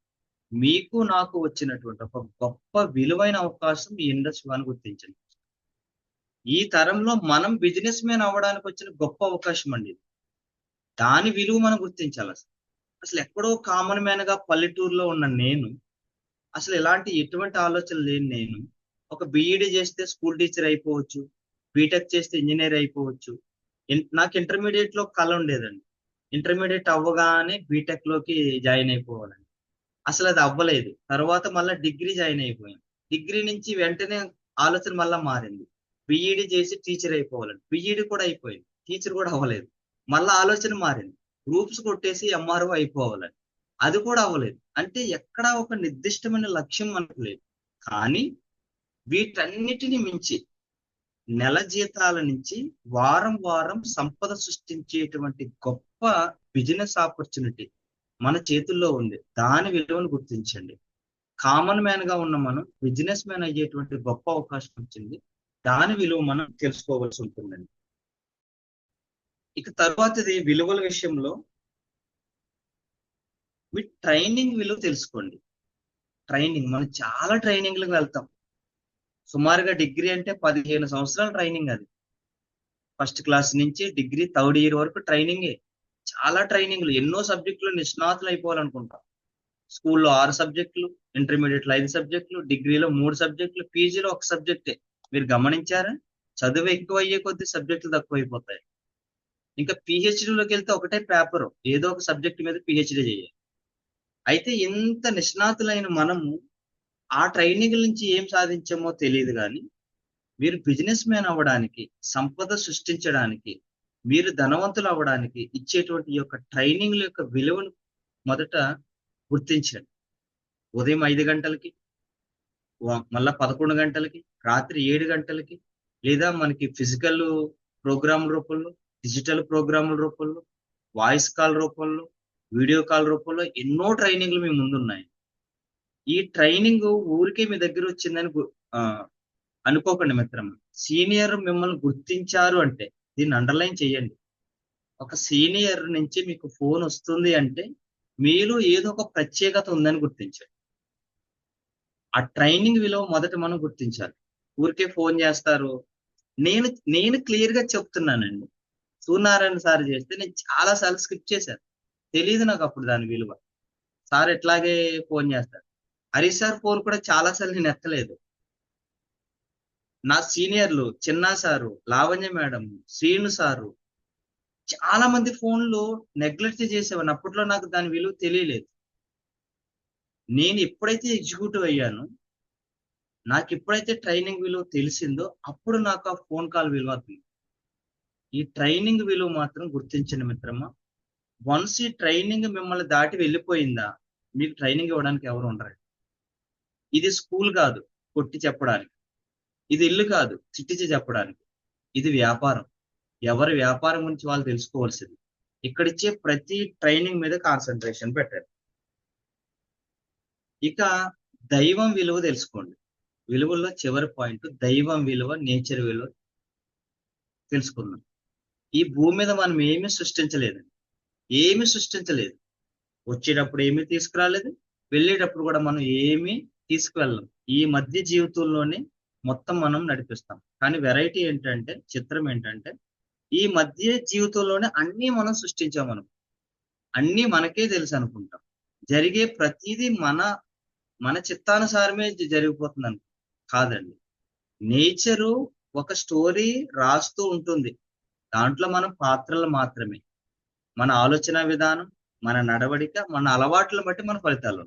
మీకు నాకు వచ్చినటువంటి ఒక గొప్ప విలువైన అవకాశం ఈ ఇండస్ట్రీ అని గుర్తించండి. ఈ తరంలో మనం బిజినెస్ మ్యాన్ అవ్వడానికి వచ్చిన గొప్ప అవకాశం అండి. దాని విలువ మనం గుర్తించాలి. అసలు ఎక్కడో కామన్ మ్యాన్ గా పల్లెటూరులో ఉన్న నేను, అసలు ఎలాంటి ఎటువంటి ఆలోచన లేని నేను ఒక బీఈడీ చేస్తే స్కూల్ టీచర్ అయిపోవచ్చు, బీటెక్ చేస్తే ఇంజనీర్ అయిపోవచ్చు. నాకు ఇంటర్మీడియట్ లో కళ ఉండేదండి, ఇంటర్మీడియట్ అవ్వగానే బీటెక్ లోకి జాయిన్ అయిపోవాలని. అసలు అది అవ్వలేదు. తర్వాత మళ్ళీ డిగ్రీ జాయిన్ అయిపోయాను. డిగ్రీ నుంచి వెంటనే ఆలోచన మళ్ళా మారింది, బిఈడి చేసి టీచర్ అయిపోవాలని. బిఈడి కూడా అయిపోయింది, టీచర్ కూడా అవ్వలేదు. మళ్ళా ఆలోచన మారింది, గ్రూప్స్ కొట్టేసి ఎంఆర్ఓ అయిపోవాలని. అది కూడా అవ్వలేదు. అంటే ఎక్కడా ఒక నిర్దిష్టమైన లక్ష్యం మనకు లేదు. కానీ వీటన్నిటిని మించి నెల జీతాల నుంచి వారం వారం సంపద సృష్టించేటువంటి గొప్ప బిజినెస్ ఆపర్చునిటీ మన చేతుల్లో ఉంది. దాని విలువను గుర్తించండి. కామన్ మ్యాన్ గా ఉన్న మనం బిజినెస్ మ్యాన్ అయ్యేటువంటి గొప్ప అవకాశం వచ్చింది. దాని విలువ మనం తెలుసుకోవాల్సి ఉంటుందండి. ఇక తర్వాతది విలువల విషయంలో మీ ట్రైనింగ్ విలువ తెలుసుకోండి. ట్రైనింగ్, మనం చాలా ట్రైనింగ్లకు వెళ్తాం. సుమారుగా డిగ్రీ అంటే 15 సంవత్సరాల ట్రైనింగ్. అది ఫస్ట్ క్లాస్ నుంచి డిగ్రీ థర్డ్ ఇయర్ వరకు ట్రైనింగే. చాలా ట్రైనింగ్లు, ఎన్నో సబ్జెక్టులు నిష్ణాతులు అయిపోవాలనుకుంటాం. స్కూల్లో 6 సబ్జెక్టులు, ఇంటర్మీడియట్లో 5 సబ్జెక్టులు, డిగ్రీలో 3 సబ్జెక్టులు, పీజీలో 1 సబ్జెక్టే. మీరు గమనించారా? చదువు ఎక్కువ అయ్యే కొద్ది సబ్జెక్టులు తక్కువ అయిపోతాయి. ఇంకా పిహెచ్డిలోకి వెళ్తే ఒకటే పేపర్, ఏదో ఒక సబ్జెక్ట్ మీద పిహెచ్డి చేయాలి. అయితే ఇంత నిష్ణాతులైన మనము ఆ ట్రైనింగ్ నుంచి ఏం సాధించామో తెలియదు. కానీ మీరు బిజినెస్ మ్యాన్ అవ్వడానికి, సంపద సృష్టించడానికి, మీరు ధనవంతులు అవ్వడానికి ఇచ్చేటువంటి ఈ యొక్క ట్రైనింగ్ యొక్క విలువను మొదట గుర్తించండి. ఉదయం 5 గంటలకి, మళ్ళా 11 గంటలకి, రాత్రి 7 గంటలకి, లేదా మనకి ఫిజికల్ ప్రోగ్రామ్ రూపంలో, డిజిటల్ ప్రోగ్రాముల రూపంలో, వాయిస్ కాల్ రూపంలో, వీడియో కాల్ రూపంలో ఎన్నో ట్రైనింగ్లు మీ ముందున్నాయి. ఈ ట్రైనింగ్ ఊరికే మీ దగ్గర వచ్చిందని అనుకోకండి మిత్రమా. సీనియర్ మిమ్మల్ని గుర్తించారు అంటే దీన్ని అండర్లైన్ చేయండి. ఒక సీనియర్ నుంచి మీకు ఫోన్ వస్తుంది అంటే మీలో ఏదో ఒక ప్రత్యేకత ఉందని గుర్తించండి. ఆ ట్రైనింగ్ విలువ మొదట మనం గుర్తించాలి. ఊరికే ఫోన్ చేస్తారు. నేను క్లియర్ గా చెప్తున్నానండి. సూర్యనారాయణ సార్ చేస్తే నేను చాలా సార్లు స్కిప్ చేశాను. తెలియదు నాకు అప్పుడు దాని విలువ. సార్ ఎట్లాగే ఫోన్ చేస్తారు. హరీష్ సార్ ఫోన్ కూడా చాలా సార్లు నేను ఎత్తలేదు. నా సీనియర్లు Chinna sir, Lavanya madam, Srinu sir, చాలా మంది ఫోన్లు నెగ్లెక్ట్ చేసేవాడిని. అప్పట్లో నాకు దాని విలువ తెలియలేదు. నేను ఎప్పుడైతే ఎగ్జిక్యూటివ్ అయ్యానో, నాకు ఎప్పుడైతే ట్రైనింగ్ విలువ తెలిసిందో అప్పుడు నాకు ఆ ఫోన్ కాల్ విలువ అర్థం. ఈ ట్రైనింగ్ విలువ మాత్రం గుర్తించండి మిత్రమా. వన్స్ ఈ ట్రైనింగ్ మిమ్మల్ని దాటి వెళ్ళిపోయిందా, మీకు ట్రైనింగ్ ఇవ్వడానికి ఎవరు ఉండరు. ఇది స్కూల్ కాదు కొట్టి చెప్పడానికి, ఇది ఇల్లు కాదు చిట్టిచి చెప్పడానికి, ఇది వ్యాపారం. ఎవరి వ్యాపారం గురించి వాళ్ళు తెలుసుకోవాల్సింది. ఇక్కడిచ్చే ప్రతి ట్రైనింగ్ మీద కాన్సన్ట్రేషన్ పెట్టండి. ఇక దైవం విలువ తెలుసుకోండి. విలువల్లో చివరి పాయింట్ దైవం విలువ, నేచర్ విలువ తెలుసుకుందాం. ఈ భూమి మీద మనం ఏమీ సృష్టించలేదండి, ఏమీ సృష్టించలేదు. వచ్చేటప్పుడు ఏమీ తీసుకురాలేదు, వెళ్ళేటప్పుడు కూడా మనం ఏమీ తీసుకువెళ్ళం. ఈ మధ్య జీవితంలోనే మొత్తం మనం నడిపిస్తాం. కానీ వెరైటీ ఏంటంటే, చిత్రం ఏంటంటే, ఈ మధ్య జీవితంలోనే అన్నీ మనం సృష్టించాం. మనం అన్నీ మనకే తెలుసు అనుకుంటాం. జరిగే ప్రతిదీ మన చిత్తానుసారమే జరిగిపోతుంది కాదండి. నేచరు ఒక స్టోరీ రాస్తూ ఉంటుంది. దాంట్లో మనం పాత్రలు మాత్రమే. మన ఆలోచన విధానం, మన నడవడిక, మన అలవాట్లను బట్టి మన ఫలితాలు.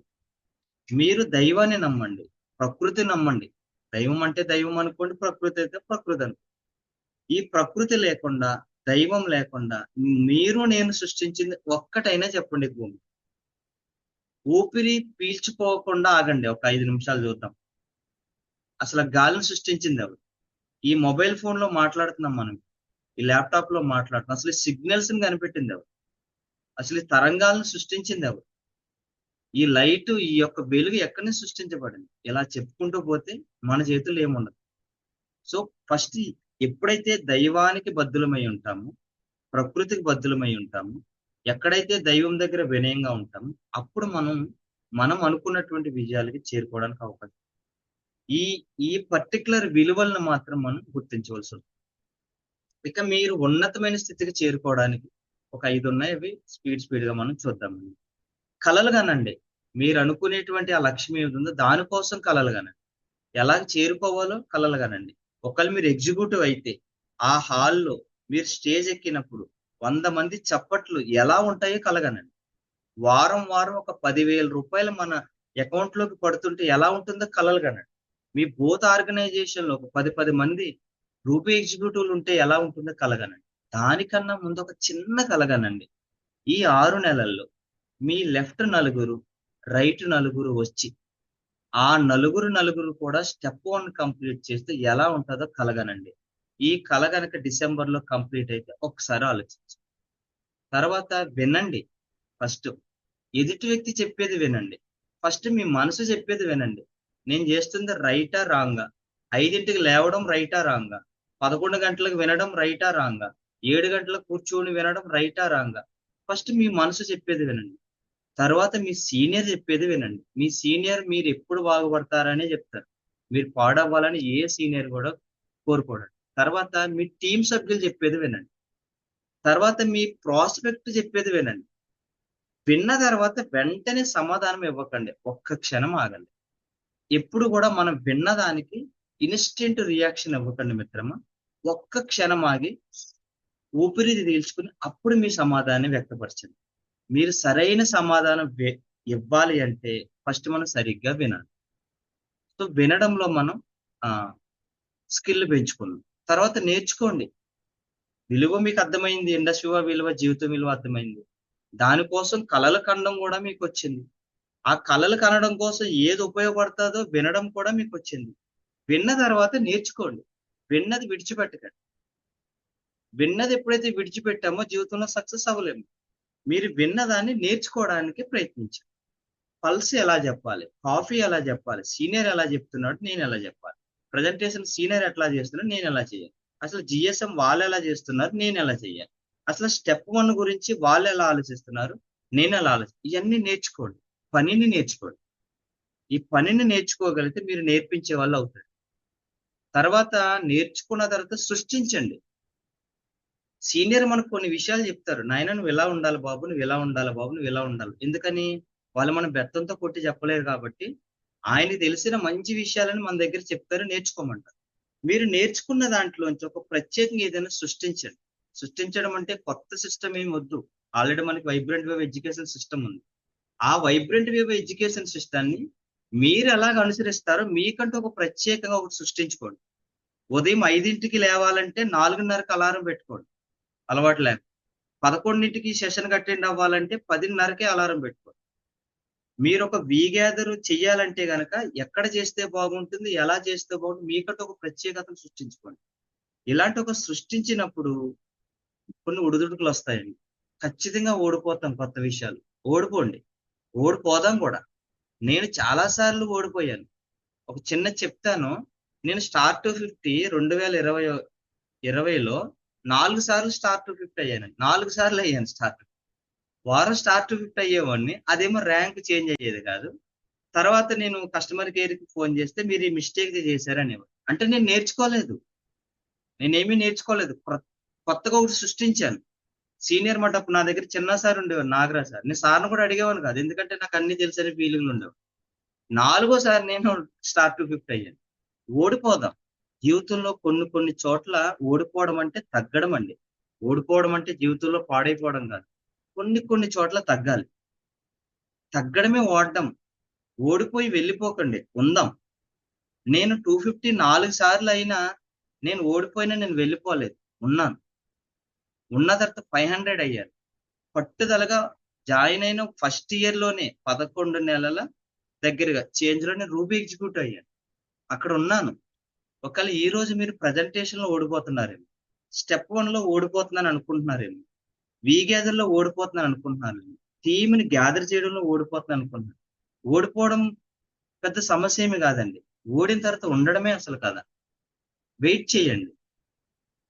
మీరు దైవాన్ని నమ్మండి, ప్రకృతి నమ్మండి. దైవం అంటే దైవం అనుకోండి, ప్రకృతి అయితే ప్రకృతి అనుకోండి. ఈ ప్రకృతి లేకుండా, దైవం లేకుండా మీరు నేను సృష్టించింది ఒక్కటైనా చెప్పండి. భూమి ఊపిరి పీల్చుకోకుండా ఆగండి, ఒక 5 నిమిషాలు చూద్దాం. అసలు గాలిని సృష్టించింది ఎవరు? ఈ మొబైల్ ఫోన్ లో మాట్లాడుతున్నాం మనం, ఈ ల్యాప్టాప్ లో మాట్లాడుతున్నాం. అసలు సిగ్నల్స్ ని కనిపెట్టింది ఎవరు? అసలు ఈ తరంగాలను సృష్టించింది ఎవరు? ఈ లైట్, ఈ యొక్క వెలుగు ఎక్కడి నుంచి సృష్టించబడింది? ఇలా చెప్పుకుంటూ పోతే మన చేతుల్లో ఏముండదు. సో ఫస్ట్ ఎప్పుడైతే దైవానికి బద్దులమై ఉంటామో, ప్రకృతికి బద్దులమై ఉంటాము, ఎక్కడైతే దైవం దగ్గర వినయంగా ఉంటామో, అప్పుడు మనం అనుకున్నటువంటి విజయాలకి చేరుకోవడానికి అవకాశం. ఈ పర్టికులర్ విలువలను మాత్రం మనం గుర్తించవలసి ఉంటుంది. ఇక మీరు ఉన్నతమైన స్థితికి చేరుకోవడానికి ఒక 5 ఉన్నాయి. అవి స్పీడ్ గా మనం చూద్దామండి. కలలు కానండి. మీరు అనుకునేటువంటి ఆ లక్ష్యం ఏది ఉందో దానికోసం కలలు కానండి. ఎలా చేరుకోవాలో కలలు కానండి. ఒకవేళ మీరు ఎగ్జిక్యూటివ్ అయితే ఆ హాల్లో మీరు స్టేజ్ ఎక్కినప్పుడు 100 మంది చప్పట్లు ఎలా ఉంటాయో కలగనండి. వారం ఒక 10,000 రూపాయలు మన అకౌంట్ లోకి పడుతుంటే ఎలా ఉంటుందో కలలు కనండి. మీ బోత్ ఆర్గనైజేషన్ లో ఒక 10 మంది రూపీ ఎగ్జిక్యూటివ్లు ఉంటే ఎలా ఉంటుందో కలగనండి. దానికన్నా ముందు ఒక చిన్న కలగనండి. ఈ 6 నెలల్లో మీ లెఫ్ట్ నలుగురు, రైట్ నలుగురు వచ్చి ఆ నలుగురు కూడా స్టెప్ 1 కంప్లీట్ చేస్తే ఎలా ఉంటుందో కలగనండి. ఈ కల గనక డిసెంబర్‌లో కంప్లీట్ అయితే ఒకసారి ఆలోచించండి. తర్వాత వినండి. ఫస్ట్ ఎదుటి వ్యక్తి చెప్పేది వినండి. ఫస్ట్ మీ మనసు చెప్పేది వినండి. నేను చేస్తుంది రైటా రాంగా? 5కి లేవడం రైటా రాంగా? 11 గంటలకు వినడం రైటా రాంగా? 7 గంటలకు కూర్చొని వినడం రైటా రాంగా? ఫస్ట్ మీ మనసు చెప్పేది వినండి. తర్వాత మీ సీనియర్ చెప్పేది వినండి. మీ సీనియర్ మీరు ఎప్పుడు బాగుపడతారనే చెప్తారు. మీరు పాడవ్వాలని ఏ సీనియర్ కూడా కోరుకోడు. తర్వాత మీ టీమ్ సభ్యులు చెప్పేది వినండి. తర్వాత మీ ప్రాస్పెక్ట్ చెప్పేది వినండి. విన్న తర్వాత వెంటనే సమాధానం ఇవ్వకండి. ఒక్క క్షణం ఆగండి. ఎప్పుడు కూడా మనం విన్నదానికి ఇన్స్టెంట్ రియాక్షన్ ఇవ్వకండి మిత్రమా. ఒక్క క్షణం ఆగి ఊపిరి పీల్చుకుని అప్పుడు మీ సమాధానాన్ని వ్యక్తపరచండి. మీరు సరైన సమాధానం ఇవ్వాలి అంటే ఫస్ట్ మనం సరిగ్గా వినాలి. సో వినడంలో మనం స్కిల్ పెంచుకుందాం. తర్వాత నేర్చుకోండి. విలువ మీకు అర్థమైంది. ఇండస్ట్రీ విలువ, జీవితం విలువ అర్థమైంది. దానికోసం కలలు కనడం కూడా మీకు వచ్చింది. ఆ కలలు కనడం కోసం ఏది ఉపయోగపడుతుందో వినడం కూడా మీకు వచ్చింది. విన్న తర్వాత నేర్చుకోండి. విన్నది విడిచిపెట్టకండి. విన్నది ఎప్పుడైతే విడిచిపెట్టామో జీవితంలో సక్సెస్ అవ్వలేము. మీరు విన్నదాన్ని నేర్చుకోవడానికి ప్రయత్నించండి. పల్స్ ఎలా చెప్పాలి, కాఫీ ఎలా చెప్పాలి, సీనియర్ ఎలా చెప్తున్నాడు, నేను ఎలా చెప్పాలి, ప్రజెంటేషన్ సీనియర్ ఎట్లా చేస్తున్నాడు, నేను ఎలా చేయాలి, అసలు జిఎస్ఎం వాళ్ళు ఎలా చేస్తున్నారు, నేను ఎలా చేయాలి, అసలు స్టెప్ 1 గురించి వాళ్ళు ఎలా ఆలోచిస్తున్నారు, నేను ఎలా ఇవన్నీ నేర్చుకోండి. పనిని నేర్చుకోండి. ఈ పనిని నేర్చుకోగలిగితే మీరు నేర్పించే వాళ్ళు అవుతారు. తర్వాత నేర్చుకున్న తర్వాత సృష్టించండి. సీనియర్ మనకు కొన్ని విషయాలు చెప్తారు. నాయన నువ్వు ఇలా ఉండాలి బాబు, నువ్వు ఇలా ఉండాలి బాబు, నువ్వు ఇలా ఉండాలి. ఎందుకని? వాళ్ళు మనం బెత్తంతో కొట్టి చెప్పలేరు కాబట్టి ఆయనకి తెలిసిన మంచి విషయాలను మన దగ్గర చెప్తారు, నేర్చుకోమంటారు. మీరు నేర్చుకున్న దాంట్లోంచి ఒక ప్రత్యేకంగా ఏదైనా సృష్టించండి. సృష్టించడం అంటే కొత్త సిస్టమ్ ఏమి వద్దు. ఆల్రెడీ మనకి వైబ్రెంట్ వేవ్ ఎడ్యుకేషన్ సిస్టమ్ ఉంది. ఆ వైబ్రెంట్ వేవ్ ఎడ్యుకేషన్ సిస్టాన్ని మీరు ఎలాగ అనుసరిస్తారో మీకంటూ ఒక ప్రత్యేకంగా ఒకటి సృష్టించుకోండి. ఉదయం 5కి లేవాలంటే 4:30కి అలారం పెట్టుకోండి. అలవాటు లేక 11కి సెషన్ అటెండ్ అవ్వాలంటే 10:30కే అలారం పెట్టుకోండి. మీరు ఒక గ్యాదర్ చెయ్యాలంటే గనక ఎక్కడ చేస్తే బాగుంటుంది, ఎలా చేస్తే బాగుంటుంది, మీకంటూ ఒక ప్రత్యేకతను సృష్టించుకోండి. ఇలాంటి ఒక సృష్టించినప్పుడు కొన్ని ఒడిదుడుకులు వస్తాయండి. ఖచ్చితంగా ఓడిపోతాం. కొత్త విషయాలు ఓడిపోండి, ఓడిపోదాం కూడా. నేను చాలా సార్లు ఓడిపోయాను. ఒక చిన్న చెప్తాను. నేను స్టార్ టు 50 2020లో 4 సార్లు స్టార్ టు 50 అయ్యాను. 4 సార్లు అయ్యాను స్టార్ టు. వారం స్టార్ టు 50 అయ్యేవాడిని. అదేమో ర్యాంక్ చేంజ్ అయ్యేది కాదు. తర్వాత నేను కస్టమర్ కేర్ కి ఫోన్ చేస్తే మీరు ఈ మిస్టేక్ చేశారనేవారు. అంటే నేను నేర్చుకోలేదు. నేనేమీ నేర్చుకోలేదు. కొత్తగా ఒకటి సృష్టించాను. సీనియర్ మటప్ నా దగ్గర చిన్న సార్ ఉండేవారు, నాగరాజ్ సార్. నేను సార్ను కూడా అడిగేవాను కాదు. ఎందుకంటే నాకు అన్ని తెలిసే ఫీలింగ్లు ఉండేవి. 4గోసారి నేను స్టార్ టు 50 అయ్యాను. ఓడిపోదాం. జీవితంలో కొన్ని చోట్ల ఓడిపోవడం అంటే తగ్గడం అండి. ఓడిపోవడం అంటే జీవితంలో పాడైపోవడం కాదు. కొన్ని చోట్ల తగ్గాలి. తగ్గడమే ఓడడం. ఓడిపోయి వెళ్ళిపోకండి, ఉందాం. నేను 250 4 సార్లు అయినా నేను ఓడిపోయినా నేను వెళ్ళిపోలేదు, ఉన్నాను. ఉన్న తర్వాత 500 అయ్యాను. పట్టుదలగా జాయిన్ అయిన ఫస్ట్ ఇయర్ లోనే 11 నెలల దగ్గరగా చేంజ్ లోనే రూబీ ఎగ్జిక్యూటివ్ అయ్యాను. అక్కడ ఉన్నాను. ఒకవేళ ఈ రోజు మీరు ప్రజెంటేషన్ లో ఓడిపోతున్నారేమో, స్టెప్ 1 లో ఓడిపోతున్నాను అనుకుంటున్నారేమో, గ్యాదర్ లో ఓడిపోతున్నాను అనుకుంటున్నారు, టీంని గ్యాదర్ చేయడంలో ఓడిపోతున్నాను అనుకుంటున్నారు. ఓడిపోవడం పెద్ద సమస్య ఏమి కాదండి. ఓడిన తర్వాత ఉండడమే అసలు కదా. వెయిట్ చేయండి.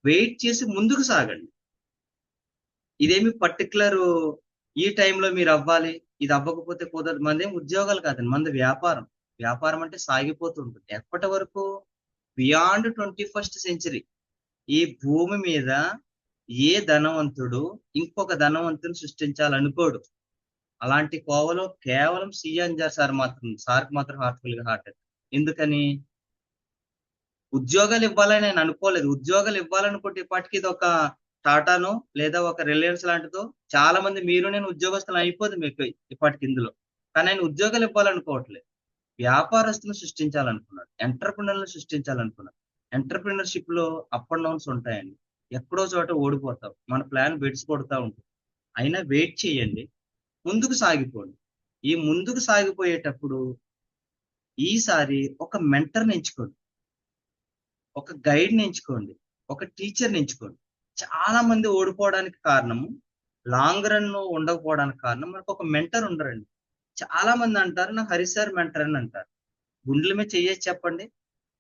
వెయిట్ చేసి ముందుకు సాగండి. ఇదేమి పర్టికులర్ ఈ టైంలో మీరు అవ్వాలి, ఇది అవ్వకపోతే కుదరదు. మనదేం ఉద్యోగాలు కాదండి, మనది వ్యాపారం. వ్యాపారం అంటే సాగిపోతూ ఉంటుంది. ఎప్పటి వరకు? Beyond 21st century. ఈ భూమి మీద ఏ ధనవంతుడు ఇంకొక ధనవంతుని సృష్టించాలనుకోడు. అలాంటి కోవలో కేవలం సిఎన్ఆర్ సార్కి మాత్రం హార్ట్ఫుల్ గా హార్ట్. ఎందుకని? ఉద్యోగాలు ఇవ్వాలని నేను అనుకోలేదు. ఉద్యోగాలు ఇవ్వాలనుకుంటే ఇప్పటికి ఇది ఒక టాటానో లేదా ఒక రిలయన్స్ లాంటిదో చాలా మంది మీరు నేను ఉద్యోగస్తులు అయిపోదు మీకు ఇప్పటికి ఇందులో. కానీ ఆయన ఉద్యోగాలు ఇవ్వాలనుకోవట్లేదు. వ్యాపారస్తులను సృష్టించాలనుకున్నాడు, ఎంటర్ప్రినర్లను సృష్టించాలనుకున్నాడు. ఎంటర్ప్రినర్షిప్ లో అప్ అండ్ డౌన్స్ ఉంటాయండి. ఎక్కడో చోట ఓడిపోతాం, మన ప్లాన్ బెడ్స్ కొడతా ఉంటుంది. అయినా వెయిట్ చేయండి, ముందుకు సాగిపోండి. ఈ ముందుకు సాగిపోయేటప్పుడు ఈసారి ఒక మెంటర్ని ఎంచుకోండి, ఒక గైడ్ని ఎంచుకోండి, ఒక టీచర్ని ఎంచుకోండి. చాలా మంది ఓడిపోవడానికి కారణము, లాంగ్ రన్ ఉండకపోవడానికి కారణం మనకు ఒక మెంటర్ ఉండరండి. చాలా మంది అంటారు నాకు హరి సార్ మెంటర్ అని అంటారు. గుండెల మీద చెయ్యేసి చెప్పండి,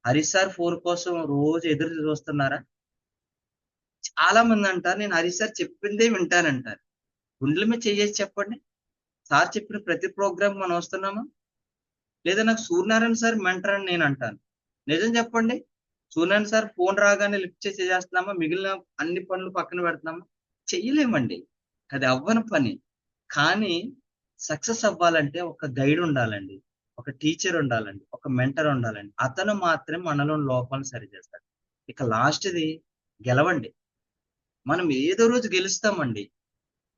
హరి సార్ ఫోన్ కోసం రోజు ఎదురు చూస్తున్నారా? చాలా మంది అంటారు నేను హరి సార్ చెప్పిందే వింటానంటారు. గుండెల మీద చెయ్యేసి చెప్పండి, సార్ చెప్పిన ప్రతి ప్రోగ్రామ్ మనం వస్తున్నామా? లేదా నాకు సూర్యనారాయణ సార్ మెంటర్ అని నేను అంటాను. నిజం చెప్పండి, సూర్యనారాయణ సార్ ఫోన్ రాగానే లిఫ్ట్ చేసి చేస్తున్నామా? మిగిలిన అన్ని పనులు పక్కన పెడుతున్నామా? చెయ్యలేమండి, అది అవ్వని పని. కానీ సక్సెస్ అవ్వాలంటే ఒక గైడ్ ఉండాలండి, ఒక టీచర్ ఉండాలండి, ఒక మెంటర్ ఉండాలండి. అతను మాత్రమే మనలో లోపాలను సరిచేస్తాడు. ఇక లాస్ట్ది గెలవండి. మనం ఏదో రోజు గెలుస్తామండి.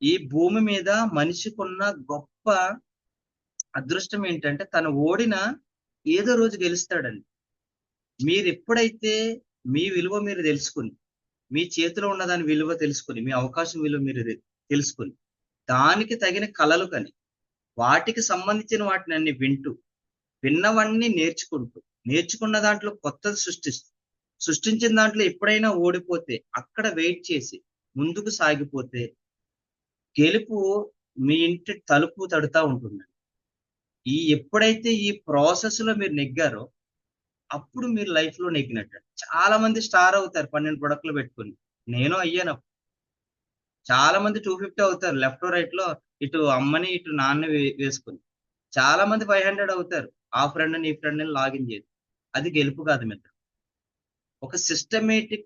ఈ భూమి మీద మనిషికున్న గొప్ప అదృష్టం ఏంటంటే తను ఓడిన ఏదో రోజు గెలుస్తాడండి. మీరు ఎప్పుడైతే మీ విలువ మీరు తెలుసుకుని, మీ చేతిలో ఉన్న దాని విలువ తెలుసుకుని, మీ అవకాశం విలువ మీరు తెలుసుకుని, దానికి తగిన కలలు కని, వాటికి సంబంధించిన వాటిని అన్ని వింటూ, విన్నవన్నీ నేర్చుకుంటూ, నేర్చుకున్న దాంట్లో కొత్తది సృష్టించిన దాంట్లో ఎప్పుడైనా ఓడిపోతే అక్కడ వెయిట్ చేసి ముందుకు సాగిపోతే గెలుపు మీ ఇంటి తలుపు తడుతూ ఉంటుందండి. ఎప్పుడైతే ఈ ప్రాసెస్ లో మీరు నెగ్గారో అప్పుడు మీరు లైఫ్ లో నెగ్గినట్టు. చాలా మంది స్టార్ అవుతారు 12 ప్రొడక్ట్లు పెట్టుకుని, నేను అయ్యాను. చాలా మంది 250 అవుతారు, లెఫ్ట్ రైట్ లో ఇటు అమ్మని ఇటు నాన్న వేసుకుని. చాలా మంది 500 అవుతారు, ఆ ఫ్రెండ్ ని ఈ ఫ్రెండ్ ని లాగిన్ చేసి. అది గెలుపు కాదు మిత్ర. ఒక సిస్టమేటిక్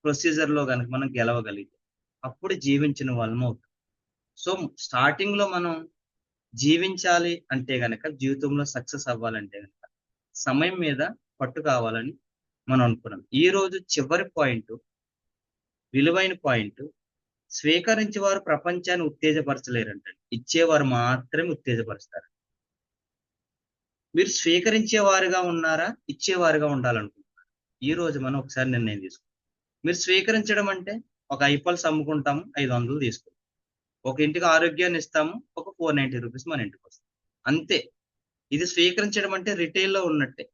ప్రొసీజర్ లో కనుక మనం గెలవగలిగితే అప్పుడు జీవించిన వాళ్ళం అవుతాం. సో స్టార్టింగ్ లో మనం జీవించాలి అంటే గనక, జీవితంలో సక్సెస్ అవ్వాలంటే గనక సమయం మీద పట్టు కావాలని మనం అనుకున్నాం. ఈ రోజు చివరి పాయింట్, విలువైన పాయింట్, స్వీకరించేవారు ప్రపంచాన్ని ఉత్తేజపరచలేరంటండి, ఇచ్చేవారు మాత్రమే ఉత్తేజపరుస్తారు. మీరు స్వీకరించేవారుగా ఉన్నారా, ఇచ్చేవారుగా ఉండాలనుకుంటున్నారు? ఈ రోజు మనం ఒకసారి నిర్ణయం తీసుకుంటాం. మీరు స్వీకరించడం అంటే ఒక ఐపల్స్ అమ్ముకుంటాము, 500 తీసుకుంటాం. ఒక ఇంటికి ఆరోగ్యాన్ని ఇస్తాము, ఒక 490 రూపీస్ మన ఇంటికి వస్తాం, అంతే. ఇది స్వీకరించడం అంటే రిటైల్లో ఉన్నట్టే.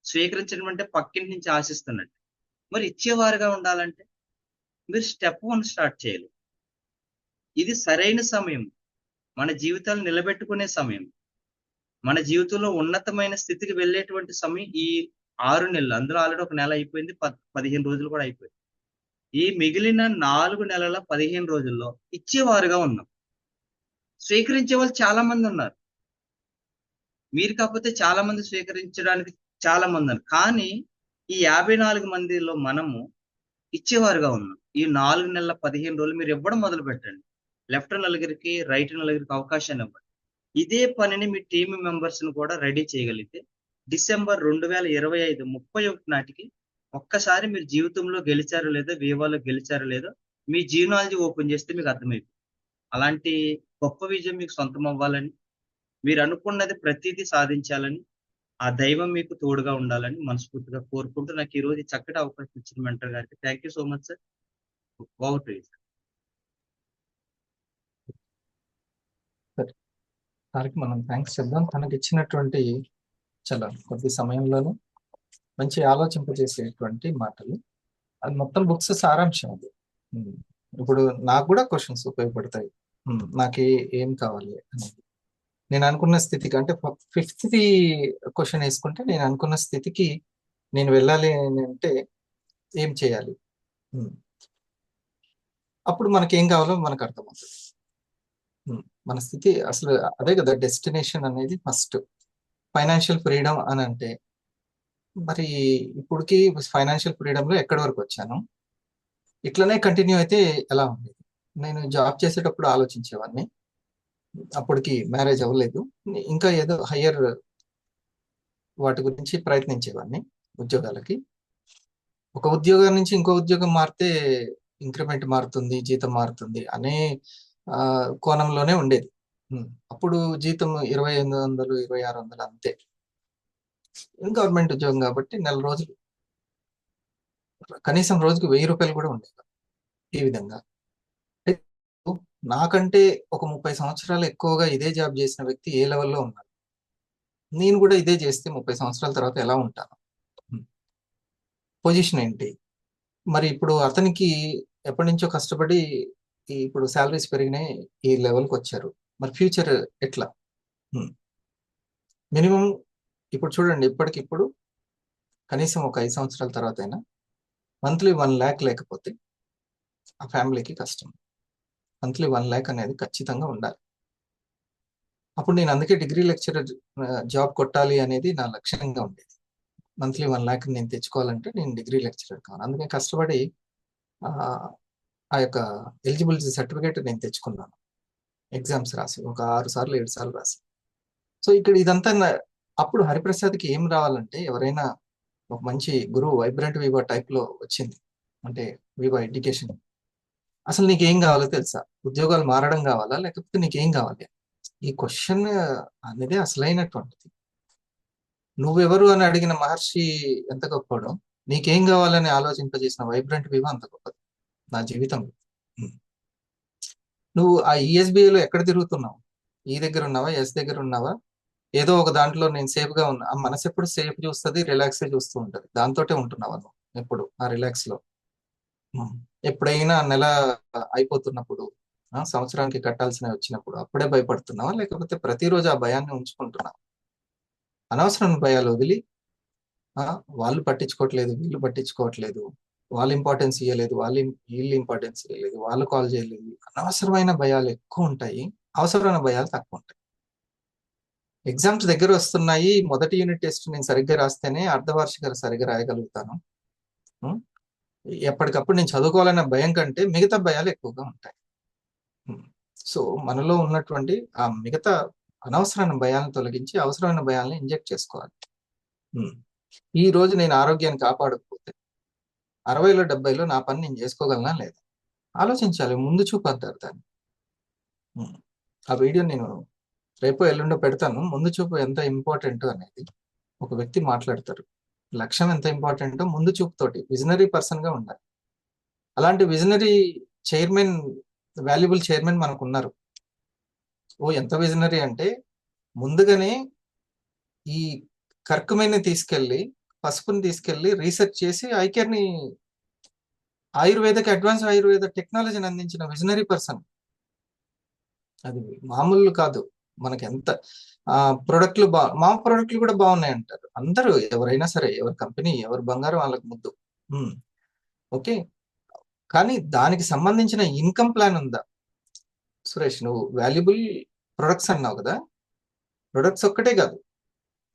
స్వీకరించడం అంటే పక్కింటి నుంచి ఆశిస్తున్నట్టే. మరి ఇచ్చేవారుగా ఉండాలంటే మీరు స్టెప్ 1 స్టార్ట్ చేయాలి. ఇది సరైన సమయం, మన జీవితాలు నిలబెట్టుకునే సమయం, మన జీవితంలో ఉన్నతమైన స్థితికి వెళ్ళేటువంటి సమయం ఈ 6 నెలలు. అందులో ఆల్రెడీ ఒక నెల అయిపోయింది, 15 రోజులు కూడా అయిపోయింది. ఈ మిగిలిన 4 నెలల 15 రోజుల్లో ఇచ్చేవారుగా ఉన్నాం. స్వీకరించే వాళ్ళు చాలా మంది ఉన్నారు, మీరు కాకపోతే చాలా మంది స్వీకరించడానికి చాలా మంది ఉన్నారు. కానీ ఈ 54 మందిలో మనము ఇచ్చేవారుగా ఉన్నాం. ఈ 4 నెలల 15 రోజులు మీరు ఇవ్వడం మొదలు పెట్టండి. లెఫ్ట్ నలుగురికి, రైట్ నలుగురికి అవకాశాన్ని ఇవ్వండి. ఇదే పనిని మీ టీమ్ మెంబర్స్ ను కూడా రెడీ చేయగలిగితే డిసెంబర్ 2025 31 నాటికి ఒక్కసారి మీరు జీవితంలో గెలిచారో లేదో, వివాలో గెలిచారో లేదో మీ జీవనాలజీ ఓపెన్ చేస్తే మీకు అర్థమైపోతుంది. అలాంటి గొప్ప విజయం మీకు సొంతం అవ్వాలని, మీరు అనుకున్నది ప్రతిదీ సాధించాలని, ఆ దైవం మీకు తోడుగా ఉండాలని మనస్ఫూర్తిగా కోరుకుంటూ, నాకు ఈ రోజు చక్కటి అవకాశం ఇచ్చిన మెంటర్ గారికి thank you so much sir. Over to you. దానికి మనం థ్యాంక్స్ చెప్దాం. తనకి ఇచ్చినటువంటి చాలా కొద్ది సమయంలోనే మంచి ఆలోచింపజేసేటువంటి మాటలు. అది మొత్తం బుక్స్ సారాంశం అది. ఇప్పుడు నాకు కూడా క్వశ్చన్స్ ఉపయోగపడతాయి. నాకు ఏం కావాలి అనేది నేను అనుకున్న స్థితికి, అంటే 5th క్వశ్చన్ వేసుకుంటే నేను అనుకున్న స్థితికి నేను వెళ్ళాలి అని అంటే ఏం చేయాలి, అప్పుడు మనకి ఏం కావాలో మనకు అర్థమవుతుంది. మన స్థితి అసలు అదే కదా డెస్టినేషన్ అనేది. ఫస్ట్ ఫైనాన్షియల్ ఫ్రీడమ్ అని అంటే, మరి ఇప్పటికి ఫైనాన్షియల్ ఫ్రీడమ్ లో ఎక్కడి వరకు వచ్చాను, ఇట్లనే కంటిన్యూ అయితే ఎలా ఉండేది? నేను జాబ్ చేసేటప్పుడు ఆలోచించేవాడిని, అప్పటికి మ్యారేజ్ అవ్వలేదు, ఇంకా ఏదో హయ్యర్ వాటి గురించి ప్రయత్నించేవాడిని ఉద్యోగాలకి. ఒక ఉద్యోగం నుంచి ఇంకో ఉద్యోగం మారితే ఇంక్రిమెంట్ మారుతుంది, జీతం మారుతుంది అనే కోణంలోనే ఉండేది. అప్పుడు జీతం 2500 2600 అంతే. గవర్నమెంట్ ఉద్యోగం కాబట్టి నెల రోజులు కనీసం రోజుకి 1000 రూపాయలు కూడా ఉండేవి ఈ విధంగా. అయితే నాకంటే ఒక 30 సంవత్సరాలు ఎక్కువగా ఇదే జాబ్ చేసిన వ్యక్తి ఏ లెవెల్లో ఉన్నాడు, నేను కూడా ఇదే చేస్తే 30 సంవత్సరాల తర్వాత ఎలా ఉంటాను, పొజిషన్ ఏంటి? మరి ఇప్పుడు అతనికి ఎప్పటి నుంచో కష్టపడి ఇప్పుడు శాలరీస్ పెరిగినాయి, ఈ లెవెల్కి వచ్చారు. మరి ఫ్యూచర్ ఎట్లా? మినిమం ఇప్పుడు చూడండి, ఇప్పటికిప్పుడు కనీసం ఒక 5 సంవత్సరాల తర్వాత అయినా మంత్లీ 1 lakh లేకపోతే ఆ ఫ్యామిలీకి కష్టం. మంత్లీ 1 lakh అనేది ఖచ్చితంగా ఉండాలి. అప్పుడు నేను అందుకే డిగ్రీ లెక్చరర్ జాబ్ కొట్టాలి అనేది నా లక్ష్యంగా ఉండేది. మంత్లీ 1 lakh నేను తెచ్చుకోవాలంటే నేను డిగ్రీ లెక్చరర్ కావాలి. అందుకే కష్టపడి ఆ యొక్క ఎలిజిబిలిటీ సర్టిఫికేట్ నేను తెచ్చుకున్నాను. ఎగ్జామ్స్ రాసి ఒక 6 సార్లు 7 సార్లు రాసి. సో ఇక్కడ ఇదంతా అప్పుడు హరిప్రసాద్కి ఏం రావాలంటే, ఎవరైనా ఒక మంచి గురువు వైబ్రెంట్ వివా టైప్ లో వచ్చింది అంటే, వివా ఎడ్యుకేషన్, అసలు నీకేం కావాలో తెలుసా? ఉద్యోగాలు మారడం కావాలా, లేకపోతే నీకేం కావాలి? ఈ క్వశ్చన్ అనేది అసలైనటువంటిది. నువ్వెవరు అని అడిగిన మహర్షి ఎంత గొప్పడో, నీకేం కావాలని ఆలోచింపజేసిన వైబ్రెంట్ వివా అంత గొప్పది నా జీవితంలో. నువ్వు ఆ ఈఎస్బిఐలో ఎక్కడ తిరుగుతున్నావు? ఈ దగ్గర ఉన్నావా, ఎస్ దగ్గర ఉన్నావా? ఏదో ఒక దాంట్లో నేను సేఫ్ గా ఉన్నా. ఆ మనసు ఎప్పుడు సేఫ్ చూస్తుంది, రిలాక్స్ చూస్తూ ఉంటది. దాంతోటే ఉంటున్నావు నువ్వు ఎప్పుడు ఆ రిలాక్స్ లో. ఎప్పుడైనా నెల అయిపోతున్నప్పుడు, సంవత్సరానికి కట్టాల్సినవి వచ్చినప్పుడు అప్పుడే భయపడుతున్నావా, లేకపోతే ప్రతిరోజు ఆ భయాన్ని ఉంచుకుంటున్నావా? అనవసరమైన భయాలు వదిలి, వాళ్ళు పట్టించుకోవట్లేదు, వీళ్ళు పట్టించుకోవట్లేదు, వాళ్ళు ఇంపార్టెన్స్ ఇవ్వలేదు, వీళ్ళు ఇంపార్టెన్స్ ఇవ్వలేదు, వాళ్ళు కాల్ చేయలేదు, అనవసరమైన భయాలు ఎక్కువ ఉంటాయి, అవసరమైన భయాలు తక్కువ ఉంటాయి. ఎగ్జామ్స్ దగ్గర వస్తున్నాయి, మొదటి యూనిట్ టెస్ట్ నేను సరిగ్గా రాస్తేనే అర్ధవార్షికాలు సరిగ్గా రాయగలుగుతాను. ఎప్పటికప్పుడు నేను చదువుకోవాలనే భయం కంటే మిగతా భయాలు ఎక్కువగా ఉంటాయి. సో మనలో ఉన్నటువంటి ఆ మిగతా అనవసరమైన భయాలను తొలగించి అవసరమైన భయాలను ఇంజెక్ట్ చేసుకోవాలి. ఈ రోజు నేను ఆరోగ్యాన్ని కాపాడకపోతే 60లో 70లో నా పని నేను చేసుకోగలనా లేదా ఆలోచించాలి. ముందు చూపు అంటారు దాన్ని. ఆ వీడియో నేను రేపు ఎల్లుండో పెడతాను. ముందు చూపు ఎంత ఇంపార్టెంట్ అనేది ఒక వ్యక్తి మాట్లాడతారు. లక్ష్యం ఎంత ఇంపార్టెంటో ముందు చూపుతోటి విజనరీ పర్సన్ గా ఉండాలి. అలాంటి విజనరీ చైర్మన్, వాల్యుబుల్ చైర్మన్ మనకు ఉన్నారు. ఎంత విజనరీ అంటే, ముందుగానే ఈ కర్కుమెన్ని తీసుకెళ్లి, పసుపుని తీసుకెళ్లి రీసెర్చ్ చేసి ఐకేర్ని అడ్వాన్స్ ఆయుర్వేద టెక్నాలజీని అందించిన విజనరీ పర్సన్. అది మామూలు కాదు. మనకి ఎంత ప్రొడక్ట్లు మా ప్రొడక్ట్లు కూడా బాగున్నాయి అంటారు అందరూ. ఎవరైనా సరే, ఎవరి కంపెనీ, ఎవరి బంగారం వాళ్ళకి ముద్దు. ఓకే, కానీ దానికి సంబంధించిన ఇన్కమ్ ప్లాన్ ఉందా? సురేష్, నువ్వు వాల్యుబుల్ ప్రొడక్ట్స్ అన్నావు కదా, ప్రొడక్ట్స్ ఒక్కటే కాదు,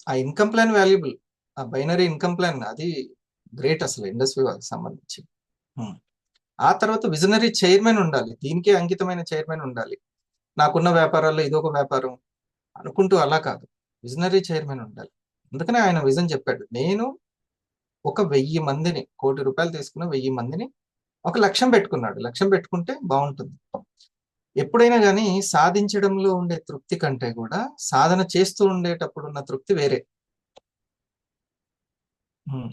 ఆ ఇన్కమ్ ప్లాన్ వాల్యుబుల్. ఆ బైనరీ ఇన్కమ్ ప్లాన్ అది గ్రేట్ అసలు ఇండస్ట్రీ వాళ్ళకి సంబంధించి. ఆ తర్వాత విజనరీ చైర్మన్ ఉండాలి, దీనికే అంకితమైన చైర్మన్ ఉండాలి. నాకున్న వ్యాపారాల్లో ఇదొక వ్యాపారం అనుకుంటూ అలా కాదు, విజనరీ చైర్మన్ ఉండాలి. అందుకనే ఆయన విజన్ చెప్పాడు, నేను ఒక 1000 మందిని, ₹1,00,00,000 తీసుకున్న 1000 మందిని ఒక లక్ష్యం పెట్టుకున్నాడు. లక్ష్యం పెట్టుకుంటే బాగుంటుంది. ఎప్పుడైనా కానీ సాధించడంలో ఉండే తృప్తి కంటే కూడా సాధన చేస్తూ ఉండేటప్పుడు ఉన్న తృప్తి వేరే.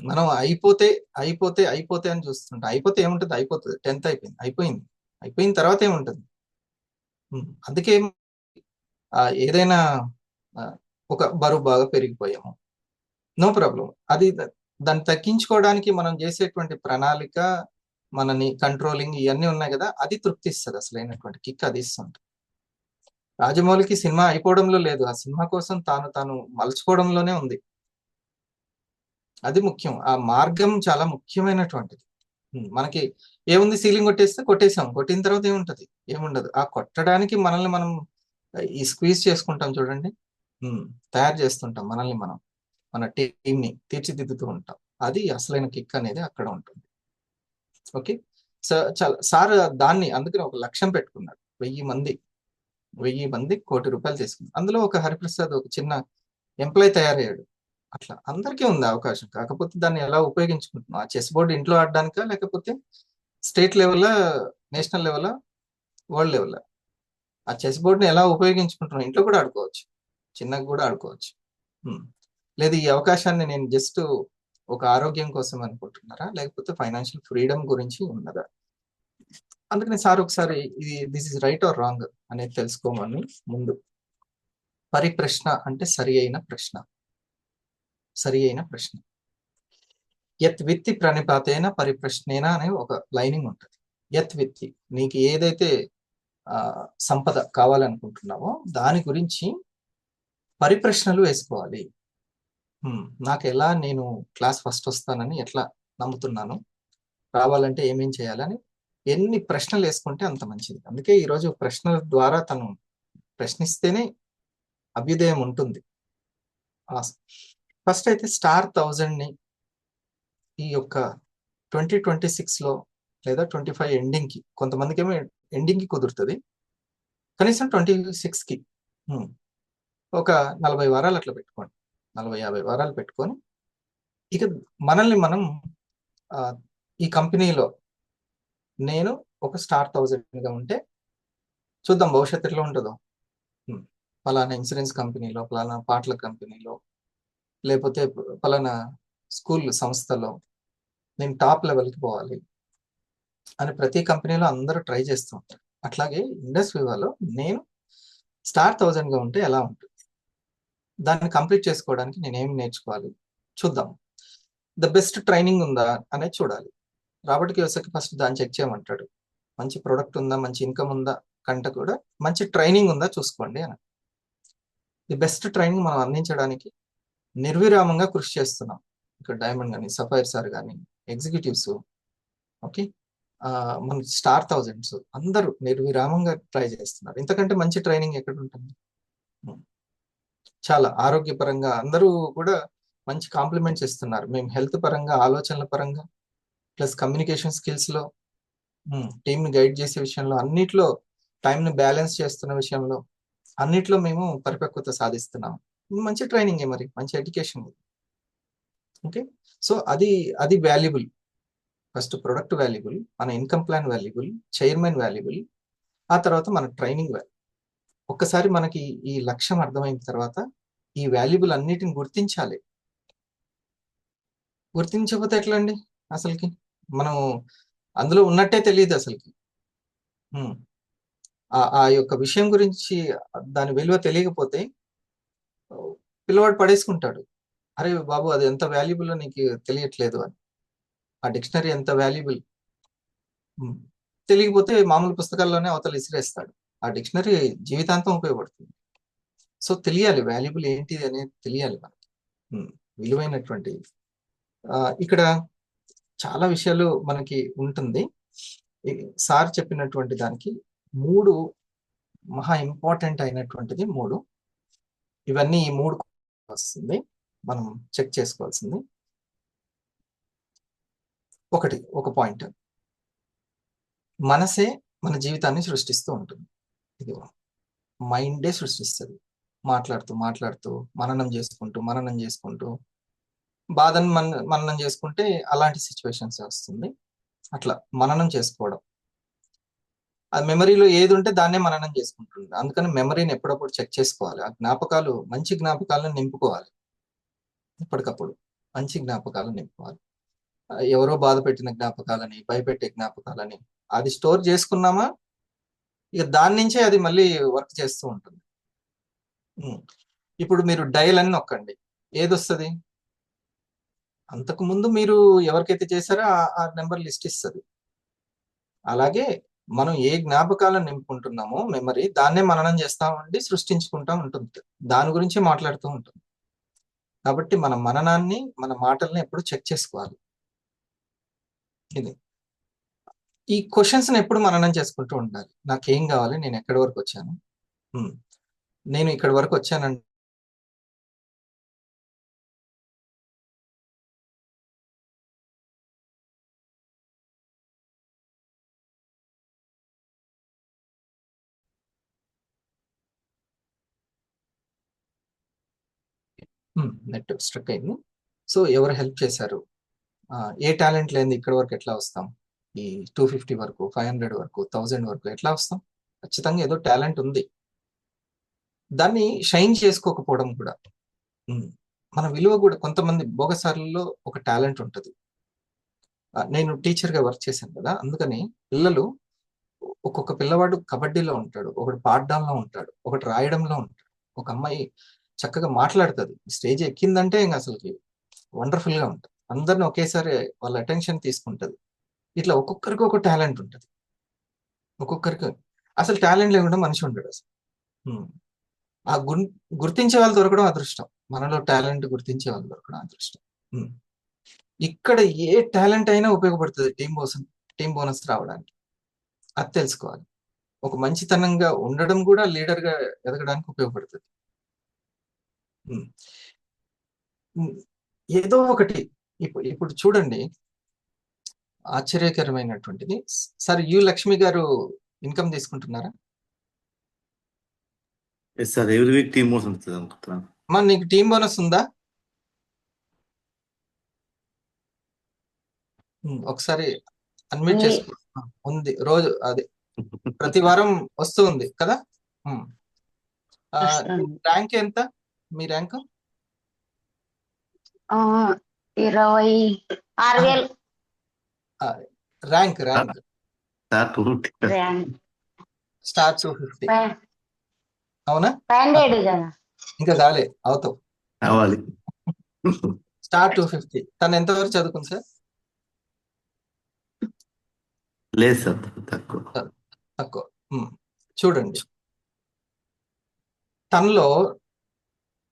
మనం అయిపోతే అయిపోతే అయిపోతే అని చూస్తుంటాం. అయిపోతే ఏముంటుంది? అయిపోతుంది. 10th అయిపోయింది. అయిపోయిన తర్వాత ఏముంటుంది? అందుకే ఏదైనా ఒక బరువు బాగా పెరిగిపోయాము, నో ప్రాబ్లం. అది దాన్ని తగ్గించుకోవడానికి మనం చేసేటువంటి ప్రణాళిక, మనని కంట్రోలింగ్, ఇవన్నీ ఉన్నాయి కదా, అది తృప్తి ఇస్తుంది. అసలైనటువంటి కిక్ అది ఇస్తుంది. రాజమౌళికి సినిమా అయిపోవడంలో లేదు, ఆ సినిమా కోసం తాను మలుచుకోవడంలోనే ఉంది. అది ముఖ్యం. ఆ మార్గం చాలా ముఖ్యమైనటువంటిది. మనకి ఏముంది, సీలింగ్ కొట్టేసాం, కొట్టిన తర్వాత ఏముంటది? ఏముండదు. ఆ కొట్టడానికి మనల్ని మనం ఈ స్క్వీజ్ చేసుకుంటాం చూడండి, తయారు చేస్తుంటాం మనల్ని మనం, మన టీంని తీర్చిదిద్దుతూ ఉంటాం. అది అసలైన కిక్ అనేది అక్కడ ఉంటుంది. ఓకే, సార్ దాన్ని అందుకని ఒక లక్ష్యం పెట్టుకున్నాడు. 1000 మంది ₹1,00,00,000 తీసుకున్నాడు. అందులో ఒక హరిప్రసాద్ ఒక చిన్న ఎంప్లాయ్ తయారయ్యాడు. అట్లా అందరికీ ఉంది అవకాశం. కాకపోతే దాన్ని ఎలా ఉపయోగించుకుంటున్నాం? ఆ చెస్ బోర్డు ఇంట్లో ఆడడానికా, లేకపోతే state level, national level, world level? ఆ చెస్ బోర్డుని ఎలా ఉపయోగించుకుంటున్నాం? ఇంట్లో కూడా ఆడుకోవచ్చు, చిన్నగా కూడా ఆడుకోవచ్చు. లేదు, ఈ అవకాశాన్ని నేను జస్ట్ ఒక ఆరోగ్యం కోసం అనుకుంటున్నారా, లేకపోతే ఫైనాన్షియల్ ఫ్రీడమ్ గురించి ఉన్నదా? అందుకని సార్ ఒకసారి ఇది this is right are wrong అనేది తెలుసుకోమని ముందు. పరిప్రశ్న అంటే సరి అయిన ప్రశ్న. సరి అయిన ప్రశ్న. యత్ విత్తి ప్రణిపాతేన పరిప్రశ్నేన అనే ఒక లైనింగ్ ఉంటుంది. యత్ విత్తి, నీకు ఏదైతే సంపద కావాలనుకుంటున్నావో దాని గురించి పరిప్రశ్నలు వేసుకోవాలి. నాకు ఎలా, నేను క్లాస్ ఫస్ట్ వస్తానని ఎట్లా నమ్ముతున్నాను, రావాలంటే ఏమేం చేయాలని ఎన్ని ప్రశ్నలు వేసుకుంటే అంత మంచిది. అందుకే ఈరోజు ప్రశ్నల ద్వారా తను ప్రశ్నిస్తేనే అభ్యుదయం ఉంటుంది. ఫస్ట్ అయితే స్టార్ 1000ని ఈ యొక్క 2026లో లేదా 25 ఎండింగ్కి, కొంతమందికి ఏమో ఎండింగ్కి కుదురుతుంది, కనీసం 26కి ఒక 40 వారాలు అట్లా పెట్టుకోండి. 40-50 వారాలు పెట్టుకొని ఇక మనల్ని మనం ఈ కంపెనీలో నేను ఒక స్టార్ 1000గా ఉంటే చూద్దాం భవిష్యత్తు ఎట్లా ఉంటుందో. పలానా ఇన్సూరెన్స్ కంపెనీలో, పలానా పాటల కంపెనీలో, లేకపోతే పలానా స్కూల్ సంస్థలో నేను టాప్ లెవెల్కి పోవాలి అని ప్రతి కంపెనీలో అందరూ ట్రై చేస్తూ ఉంటారు. అట్లాగే ఇండస్ట్రీలో నేను స్టార్ 1000గా ఉంటే ఎలా ఉంటుంది, దాన్ని కంప్లీట్ చేసుకోవడానికి నేను ఏం నేర్చుకోవాలి చూద్దాం. ద బెస్ట్ ట్రైనింగ్ ఉందా అనేది చూడాలి. రాబర్ట్ కియోసాకి ఫస్ట్ దాన్ని చెక్ చేయమంటాడు. మంచి ప్రొడక్ట్ ఉందా, మంచి ఇన్కమ్ ఉందా కంటే కూడా మంచి ట్రైనింగ్ ఉందా చూసుకోండి అని. ది బెస్ట్ ట్రైనింగ్ మనం అందించడానికి నిర్విరామంగా కృషి చేస్తున్నాం. ఇక్కడ డైమండ్ కానీ, సఫైర్ సార్ కానీ, ఎగ్జిక్యూటివ్స్, ఓకే, మన స్టార్ 1000s అందరూ నిర్విరామంగా ట్రై చేస్తున్నారు. ఇంతకంటే మంచి ట్రైనింగ్ ఎక్కడ ఉంటుంది? చాలా ఆరోగ్యపరంగా అందరూ కూడా మంచి కాంప్లిమెంట్స్ ఇస్తున్నారు. మేము హెల్త్ పరంగా, ఆలోచనల పరంగా, ప్లస్ కమ్యూనికేషన్ స్కిల్స్లో, టీంని గైడ్ చేసే విషయంలో, అన్నిట్లో టైంని బ్యాలెన్స్ చేస్తున్న విషయంలో, అన్నిట్లో మేము పరిపక్వత సాధిస్తున్నాం. మంచి ట్రైనింగ్, మరి మంచి ఎడ్యుకేషన్. ఓకే, సో అది వాల్యుబుల్. ఫస్ట్ ప్రొడక్ట్ వాల్యుబుల్, మన income plan valuable, chairman valuable, ఆ తర్వాత మన ట్రైనింగ్ వాల్యుబుల్. ఒక్కసారి మనకి ఈ లక్ష్యం అర్థమైన తర్వాత ఈ వాల్యుబుల్ అన్నిటిని గుర్తించాలి. గుర్తించకపోతే ఎట్లా అండి? అసలుకి మనం అందులో ఉన్నట్టే తెలియదు అసలుకి. ఆ యొక్క విషయం గురించి దాని విలువ తెలియకపోతే పిల్లవాడు పడేసుకుంటాడు. అరే బాబు, అది ఎంత వాల్యుబుల్ నీకు తెలియట్లేదు అని. ఆ డిక్షనరీ ఎంత వాల్యుబుల్ తెలియకపోతే మామూలు పుస్తకాల్లోనే అవతల ఇసిరేస్తాడు. ఆ డిక్షనరీ జీవితాంతం ఉపయోగపడుతుంది. సో తెలియాలి వాల్యుబుల్ ఏంటిది అనేది తెలియాలి మనకి, విలువైనటువంటి. ఇక్కడ చాలా విషయాలు మనకి ఉంటుంది. సార్ చెప్పినటువంటి దానికి 3 మహా ఇంపార్టెంట్ అయినటువంటిది 3. ఇవన్నీ ఈ 3 వస్తుంది, మనం చెక్ చేసుకోవాల్సింది. ఒక పాయింట్, మనసే మన జీవితాన్ని సృష్టిస్తూ ఉంటుంది. ఇది మైండే సృష్టిస్తుంది. మాట్లాడుతూ మననం చేసుకుంటూ బాధను మననం చేసుకుంటే అలాంటి సిచ్యువేషన్స్ వస్తుంది. అట్లా మననం చేసుకోవడం, ఆ మెమరీలో ఏది ఉంటే దాన్నే మననం చేసుకుంటుంది. అందుకని మెమరీని ఎప్పుడప్పుడు చెక్ చేసుకోవాలి. ఆ జ్ఞాపకాలు, మంచి జ్ఞాపకాలను నింపుకోవాలి. ఎప్పటికప్పుడు మంచి జ్ఞాపకాలను నింపుకోవాలి. ఎవరో బాధ పెట్టిన జ్ఞాపకాలని, భయపెట్టే జ్ఞాపకాలని అది స్టోర్ చేసుకున్నామా, ఇక దాని నుంచే అది మళ్ళీ వర్క్ చేస్తూ ఉంటుంది. ఇప్పుడు మీరు డయల్ అని నొక్కండి, ఏది వస్తుంది? అంతకు ముందు మీరు ఎవరికైతే చేశారో ఆ నెంబర్ లిస్ట్ ఇస్తుంది. అలాగే మనం ఏ జ్ఞాపకాలను నింపుకుంటున్నామో మెమరీ, దాన్నే మననం చేస్తా ఉండి సృష్టించుకుంటా ఉంటుంది. దాని గురించి మాట్లాడుతూ ఉంటుంది. కాబట్టి మన మననాన్ని, మన మాటల్ని ఎప్పుడు చెక్ చేసుకోవాలి. ఇది ఈ క్వశ్చన్స్ ని ఎప్పుడు మననం చేసుకుంటూ ఉండాలి. నాకేం కావాలి, నేను ఎక్కడి వరకు వచ్చాను, నేను ఇక్కడి వరకు వచ్చానంటే నెట్ స్ట్రక్ అయింది. సో ఎవరు హెల్ప్ చేశారు, ఏ టాలెంట్ లేని ఇక్కడి వరకు ఎట్లా వస్తాం? ఈ 250 వరకు, 500 వరకు, 1000 వరకు ఎట్లా వస్తాం? ఖచ్చితంగా ఏదో టాలెంట్ ఉంది. దాన్ని షైన్ చేసుకోకపోవడం కూడా. మన విలువ కూడా కొంతమంది భోగసారులలో ఒక టాలెంట్ ఉంటుంది. నేను టీచర్గా వర్క్ చేశాను కదా, అందుకని పిల్లలు ఒక్కొక్క పిల్లవాడు కబడ్డీలో ఉంటాడు, ఒకడు పాడడంలో ఉంటాడు, ఒకటి రాయడంలో ఉంటాడు. ఒక అమ్మాయి చక్కగా మాట్లాడుతుంది, స్టేజ్ ఎక్కిందంటే ఇంకా అసలుకి వండర్ఫుల్ గా ఉంటుంది, అందరిని ఒకేసారి వాళ్ళ అటెన్షన్ తీసుకుంటది. ఇట్లా ఒక్కొక్కరికి ఒక టాలెంట్ ఉంటుంది. ఒక్కొక్కరికి అసలు టాలెంట్ లేకుండా మనిషి ఉండడు అసలు. ఉమ్. ఆ గుర్తించే వాళ్ళు దొరకడం అదృష్టం. మనలో టాలెంట్ గుర్తించే వాళ్ళు దొరకడం అదృష్టం. ఉమ్. ఇక్కడ ఏ టాలెంట్ అయినా ఉపయోగపడుతుంది టీం బోనస్ రావడానికి. అది తెలుసుకోవాలి. ఒక మంచితనంగా ఉండడం కూడా లీడర్ గా ఎదగడానికి ఉపయోగపడుతుంది. ఉమ్. ఉమ్. ఏదో ఒకటి ఇప్పుడు చూడండి, ఆశ్చర్యకరమైనటువంటిది. సార్ లక్ష్మి గారు ఇన్కమ్ తీసుకుంటున్నారా? Yes sir, every week team modes ఉంటుంది అనుకుంటున్నాను. అమ్మా, నీకు టీం బోనస్ ఉందా? ఒకసారి అడ్మిట్ చేసుకో. ఉంది, రోజు అది ప్రతి వారం వస్తూ ఉంది కదా. ర్యాంక్ ఎంత? మీ ర్యాంక్ 26,000. Rank star 250. స్టార్ 250. అవునా? 500 కదా. ఇంకా కాలే, అవుతావు. అవ్వాలి. స్టార్ 250. తను ఎంతవరకు చదువుకుంది సార్? లేదు సార్, తక్కువ. తక్కువ. చూడండి, తనలో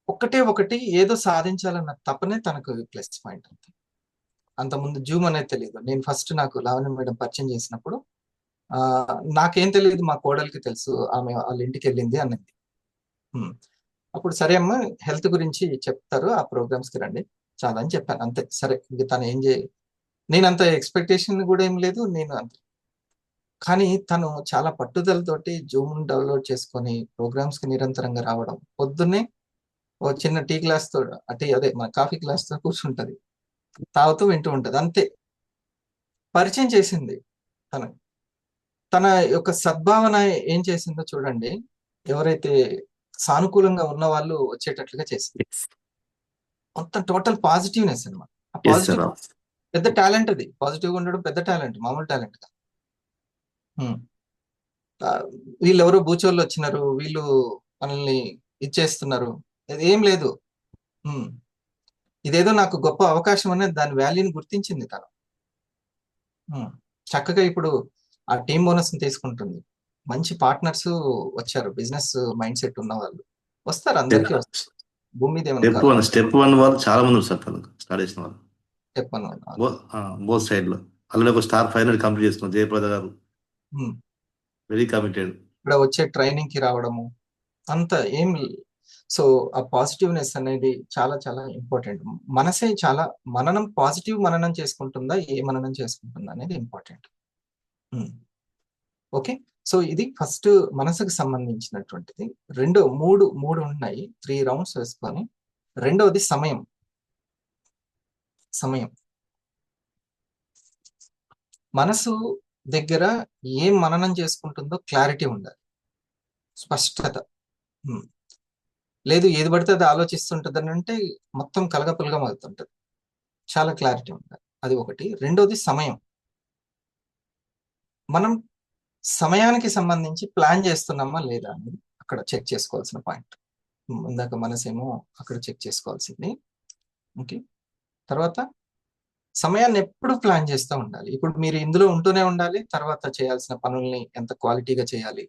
ఒకటే ఒకటి ఏదో సాధించాలన్న తపనే తనకు ప్లస్ పాయింట్. అంతే. అంతకుముందు జూమ్ అనేది తెలియదు. నేను ఫస్ట్ నాకు లావణ్య మేడం పరిచయం చేసినప్పుడు నాకేం తెలియదు, మా కోడలికి తెలుసు, ఆమె వాళ్ళ ఇంటికి వెళ్ళింది అన్నది. అప్పుడు సరే అమ్మ, హెల్త్ గురించి చెప్తారు, ఆ ప్రోగ్రామ్స్ కి రండి చాలా అని చెప్పాను. అంతే. సరే, ఇంక తను ఏం నేను అంత ఎక్స్పెక్టేషన్ కూడా ఏం లేదు, నేను అంత. కానీ తను చాలా పట్టుదలతోటి జూమ్ డౌన్లోడ్ చేసుకొని ప్రోగ్రామ్స్ కి నిరంతరంగా రావడం, పొద్దున్నే ఓ చిన్న టీ గ్లాస్ తో, అదే మన కాఫీ గ్లాస్ తో కూర్చుంటది, తాగుతూ వింటూ ఉంటది. అంతే. పరిచయం చేసింది తన యొక్క సద్భావన ఏం చేసిందో చూడండి. ఎవరైతే సానుకూలంగా ఉన్న వాళ్ళు వచ్చేటట్లుగా చేసింది. మొత్తం టోటల్ పాజిటివ్నెస్ అనమాట. ఆ పాజిటివ్ పెద్ద టాలెంట్. అది పాజిటివ్గా ఉండడం పెద్ద టాలెంట్, మామూలు టాలెంట్ కాదు. వీళ్ళు ఎవరో బూచోళ్ళు వచ్చినారు, వీళ్ళు మనల్ని ఇచ్చేస్తున్నారు, అది ఏం లేదు. ఇదేదో నాకు గొప్ప అవకాశం అనేది దాని వాల్యూని గుర్తించింది తను. చక్కగా ఇప్పుడు ఆ టీం బోనస్ తీసుకుంటుంది. మంచి పార్ట్నర్స్ వచ్చారు, బిజినెస్ మైండ్ సెట్ ఉన్న వాళ్ళు వస్తారు, అందరికీ వస్తారు. భూమి మీద స్టెప్ 1 వాళ్ళు చాలా మంది వస్తారు స్టార్ట్ చేసిన వాళ్ళు. స్టెప్ 1 బోత్ సైడ్ లో అలాగే ఒక స్టార్ 500 కంప్లీట్ చేస్తున్నారు జయప్రద గారు. Very committed. ఇక్కడ వచ్చే ట్రైనింగ్ కి రావడము అంత ఏం. సో ఆ పాజిటివ్నెస్ అనేది చాలా చాలా ఇంపార్టెంట్. మనసే చాలా పాజిటివ్ మననం చేసుకుంటుందా, ఏ మననం చేసుకుంటుందా అనేది ఇంపార్టెంట్. ఓకే. సో ఇది ఫస్ట్ మనసుకు సంబంధించినటువంటిది. మూడు ఉన్నాయి, 3 రౌండ్స్ వేసుకొని. రెండవది సమయం. మనసు దగ్గర ఏం మననం చేసుకుంటుందో క్లారిటీ ఉండాలి, స్పష్టత. లేదు, ఏది పడితే అది ఆలోచిస్తుంటుంది అని అంటే మొత్తం కలగపులగా అవుతుంటది. చాలా క్లారిటీ ఉండాలి, అది ఒకటి. రెండోది సమయం. మనం సమయానికి సంబంధించి ప్లాన్ చేస్తున్నామా లేదా అనేది అక్కడ చెక్ చేసుకోవాల్సిన పాయింట్. ఇందాక మనసేమో అక్కడ చెక్ చేసుకోవాల్సింది. ఓకే. తర్వాత సమయాన్ని ఎప్పుడు ప్లాన్ చేస్తూ ఉండాలి. ఇప్పుడు మీరు ఇందులో ఉంటూనే ఉండాలి, తర్వాత చేయాల్సిన పనుల్ని ఎంత క్వాలిటీగా చేయాలి,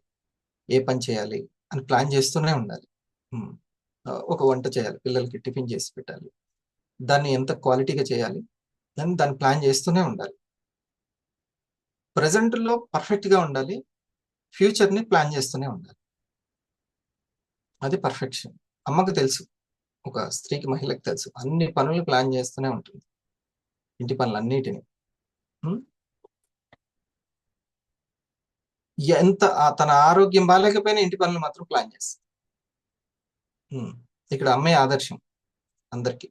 ఏ పని చేయాలి అని ప్లాన్ చేస్తూనే ఉండాలి. ఒక వంట చేయాలి, పిల్లలకి టిఫిన్ చేసి పెట్టాలి, దాన్ని ఎంత క్వాలిటీగా చేయాలి దాన్ని ప్లాన్ చేస్తూనే ఉండాలి. ప్రజెంట్లో పర్ఫెక్ట్గా ఉండాలి, ఫ్యూచర్ని ప్లాన్ చేస్తూనే ఉండాలి. అది పర్ఫెక్షన్. అమ్మకు తెలుసు, ఒక స్త్రీకి, మహిళకి తెలుసు, అన్ని పనులు ప్లాన్ చేస్తూనే ఉంటుంది, ఇంటి పనులు అన్నిటిని. ఎంత తన ఆరోగ్యం బాగాలేకపోయినా ఇంటి పనులు మాత్రం ప్లాన్ చేస్తుంది. ఇక్కడ అమ్మాయి ఆదర్శం అందరికి.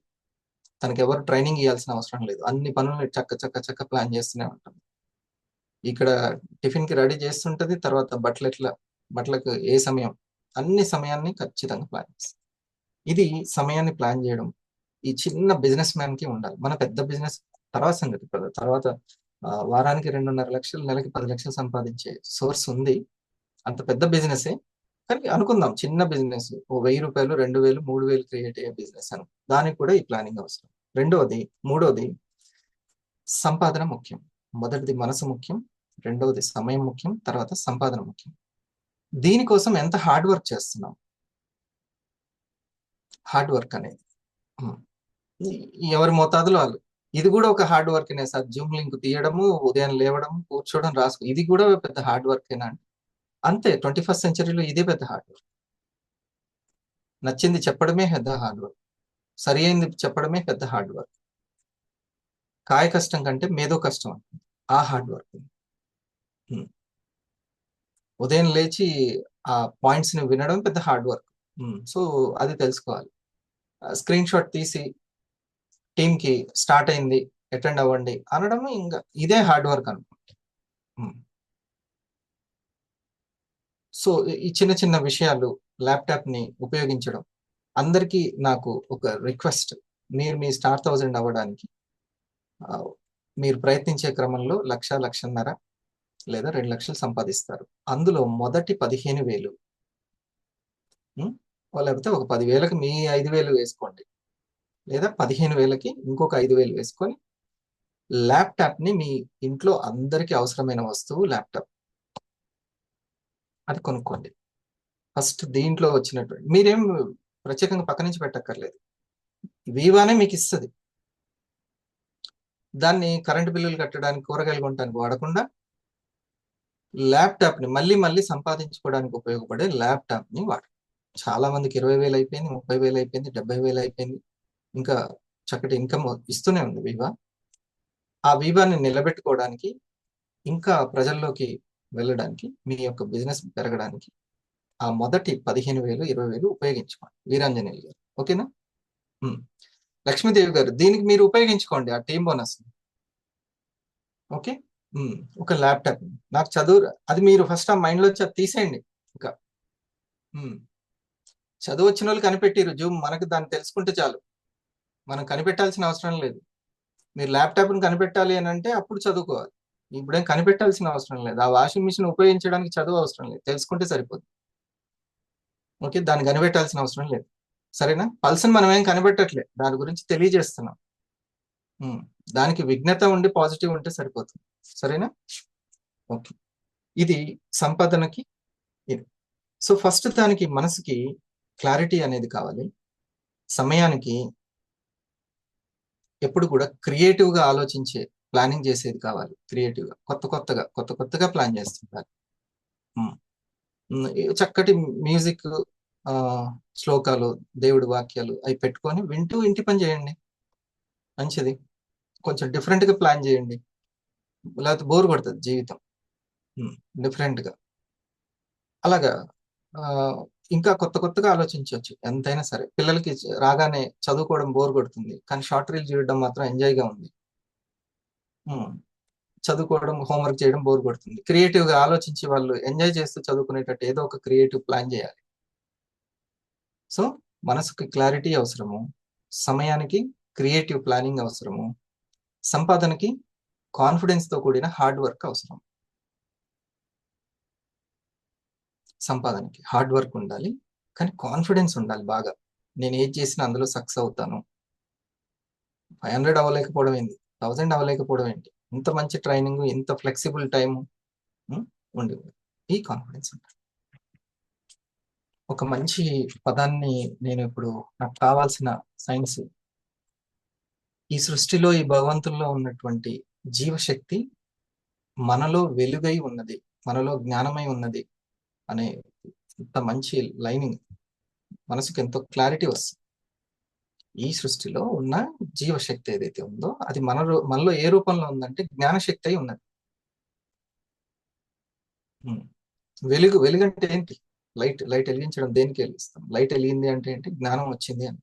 తనకి ఎవరు ట్రైనింగ్ ఇవ్వాల్సిన అవసరం లేదు, అన్ని పనులు చక్క ప్లాన్ చేస్తూనే ఉంటుంది. ఇక్కడ టిఫిన్ కి రెడీ చేస్తుంటది, తర్వాత బట్టలకు ఏ సమయం, అన్ని సమయాన్ని ఖచ్చితంగా ప్లాన్ చేస్తుంది. ఇది సమయాన్ని ప్లాన్ చేయడం, ఈ చిన్న బిజినెస్ మ్యాన్ కి ఉండాలి. మన పెద్ద బిజినెస్ తర్వాత సంగతి కదా. తర్వాత వారానికి 2.5 లక్షలు, నెలకి 10 లక్షలు సంపాదించే సోర్స్ ఉంది. అంత పెద్ద బిజినెస్ కానీ అనుకుందాం చిన్న బిజినెస్, ఓ 1000 రూపాయలు, 2000, 3000 క్రియేట్ అయ్యే బిజినెస్ అని. దానికి కూడా ఈ ప్లానింగ్ అవసరం. మూడోది సంపాదన ముఖ్యం. మొదటిది మనసు ముఖ్యం, రెండవది సమయం ముఖ్యం, తర్వాత సంపాదన ముఖ్యం. దీనికోసం ఎంత హార్డ్ వర్క్ చేస్తున్నాం. హార్డ్ వర్క్ అనేది ఎవరి మోతాదులో వాళ్ళు. ఇది కూడా ఒక హార్డ్ వర్క్నే సార్. జూమ్ లింక్ తీయడము, ఉదయం లేవడం, కూర్చోవడం, రాసుకో, ఇది కూడా పెద్ద హార్డ్ వర్కేనా అంటే అంతే. 21st సెంచరీలో ఇదే పెద్ద హార్డ్ వర్క్. నచ్చింది చెప్పడమే పెద్ద హార్డ్ వర్క్, సరి అయింది చెప్పడమే పెద్ద హార్డ్ వర్క్. కాయ కష్టం కంటే మేధో కష్టం అంటుంది ఆ హార్డ్ వర్క్. ఉదయం లేచి ఆ పాయింట్స్ ని వినడం పెద్ద హార్డ్ వర్క్. సో అది తెలుసుకోవాలి. స్క్రీన్ షాట్ తీసి టీమ్ కి స్టార్ట్ అయింది అటెండ్ అవ్వండి అనడం ఇంకా ఇదే హార్డ్ వర్క్ అనుకోండి. సో ఈ చిన్న చిన్న విషయాలు, ల్యాప్టాప్ ని ఉపయోగించడం. అందరికీ నాకు ఒక రిక్వెస్ట్, మీరు మీ స్టార్ 1000 అవ్వడానికి మీరు ప్రయత్నించే క్రమంలో 1,00,000, 1,50,000 లేదా 2 లక్షలు సంపాదిస్తారు. అందులో మొదటి 15,000 లేకపోతే ఒక 10,000కి మీ 5,000 వేసుకోండి, లేదా 15,000కి ఇంకొక 5,000 వేసుకొని ల్యాప్టాప్ ని, మీ ఇంట్లో అందరికీ అవసరమైన వస్తువు ల్యాప్టాప్, అది కొనుక్కోండి. ఫస్ట్ దీంట్లో వచ్చినటువంటి మీరేం ప్రత్యేకంగా పక్క నుంచి పెట్టక్కర్లేదు. వివానే మీకు ఇస్తుంది. దాన్ని కరెంటు బిల్లులు కట్టడానికి, కూరగాయలు కొనడానికి వాడకుండా ల్యాప్టాప్ ని మళ్ళీ మళ్ళీ సంపాదించుకోవడానికి ఉపయోగపడే ల్యాప్టాప్ ని వాడు. చాలా మందికి 20,000 అయిపోయింది, 30,000 అయిపోయింది, 70,000 అయిపోయింది. ఇంకా చక్కటి ఇన్కమ్ ఇస్తూనే ఉంది వివా. ఆ వివాని నిలబెట్టుకోవడానికి, ఇంకా ప్రజల్లోకి వెళ్ళడానికి, మీ యొక్క బిజినెస్ పెరగడానికి ఆ మొదటి 15,000, 20,000 ఉపయోగించుకోండి. వీరాంజనేయులు గారు, ఓకేనా? లక్ష్మీదేవి గారు, దీనికి మీరు ఉపయోగించుకోండి ఆ టీమ్ బోనస్. ఓకే, ఒక ల్యాప్టాప్. నాకు చదువు అది మీరు ఫస్ట్ ఆ మైండ్ లో తీసేయండి. ఇంకా చదువు వచ్చిన వాళ్ళు కనిపెట్టిరు జూమ్, మనకు దాన్ని తెలుసుకుంటే చాలు, మనం కనిపెట్టాల్సిన అవసరం లేదు. మీరు ల్యాప్టాప్ని కనిపెట్టాలి అని అంటే అప్పుడు చదువుకోవాలి. ఇప్పుడేం కనిపెట్టాల్సిన అవసరం లేదు. ఆ వాషింగ్ మిషన్ ఉపయోగించడానికి చదువు అవసరం లేదు, తెలుసుకుంటే సరిపోతుంది. ఓకే, దాన్ని కనిపెట్టాల్సిన అవసరం లేదు. సరేనా? పల్స్ని మనం ఏం కనిపెట్టట్లేదు, దాని గురించి తెలియజేస్తున్నాం. దానికి విఘ్నత ఉండి పాజిటివ్ ఉంటే సరిపోతుంది. సరేనా? ఓకే, ఇది సంపాదనకి ఇది. సో ఫస్ట్ దానికి మనసుకి క్లారిటీ అనేది కావాలి. సమయానికి ఎప్పుడు కూడా క్రియేటివ్ గా ఆలోచించే, ప్లానింగ్ చేసేది కావాలి. క్రియేటివ్ గా కొత్త కొత్తగా ప్లాన్ చేస్తుంటారు. చక్కటి మ్యూజిక్, శ్లోకాలు, దేవుడి వాక్యాలు అవి పెట్టుకొని వింటూ ఇంటి పని చేయండి, మంచిది. కొంచెం డిఫరెంట్ గా ప్లాన్ చేయండి, లేకపోతే బోర్ కొడుతుంది జీవితం. డిఫరెంట్ గా అలాగా ఇంకా కొత్తగా ఆలోచించవచ్చు. ఎంతైనా సరే పిల్లలకి రాగానే చదువుకోవడం బోర్ కొడుతుంది, కానీ షార్ట్ రీల్ చూడడం మాత్రం ఎంజాయ్గా ఉంది. చదువుకోవడం, హోంవర్క్ చేయడం బోర్ కొడుతుంది. క్రియేటివ్ గా ఆలోచించి వాళ్ళు ఎంజాయ్ చేస్తూ చదువుకునేటట్టు ఏదో ఒక క్రియేటివ్ ప్లాన్ చేయాలి. సో మనసుకి క్లారిటీ అవసరము, సమయానికి క్రియేటివ్ ప్లానింగ్ అవసరము, సంపాదనకి కాన్ఫిడెన్స్ తో కూడిన హార్డ్ వర్క్ అవసరం. సంపాదనకి హార్డ్ వర్క్ ఉండాలి, కానీ కాన్ఫిడెన్స్ ఉండాలి బాగా. నేను ఏది చేసినా అందులో సక్సెస్ అవుతాను. 500 అవ్వలేకపోవడం ఏంటి, 1000 అవ్వలేకపోవడం ఏంటి, ఇంత మంచి ట్రైనింగ్, ఇంత ఫ్లెక్సిబుల్ టైము ఉండి ఈ కాన్ఫిడెన్స్ ఉండాలి. ఒక మంచి పదాన్ని నేను ఇప్పుడు, నాకు కావాల్సిన సైన్స్, ఈ సృష్టిలో, ఈ భగవంతుల్లో ఉన్నటువంటి జీవశక్తి మనలో వెలుగై ఉన్నది, మనలో జ్ఞానమై ఉన్నది అనే ఇంత మంచి లైనింగ్ మనసుకి ఎంతో క్లారిటీ వస్తుంది. ఈ సృష్టిలో ఉన్న జీవశక్తి ఏదైతే ఉందో అది మనలో ఏ రూపంలో ఉందంటే జ్ఞానశక్తి అయి ఉన్నది. వెలుగు అంటే ఏంటి? లైట్ వెలిగించడం. దేనికి వెలిగిస్తాం? లైట్ వెలిగింది అంటే ఏంటి? జ్ఞానం వచ్చింది అని.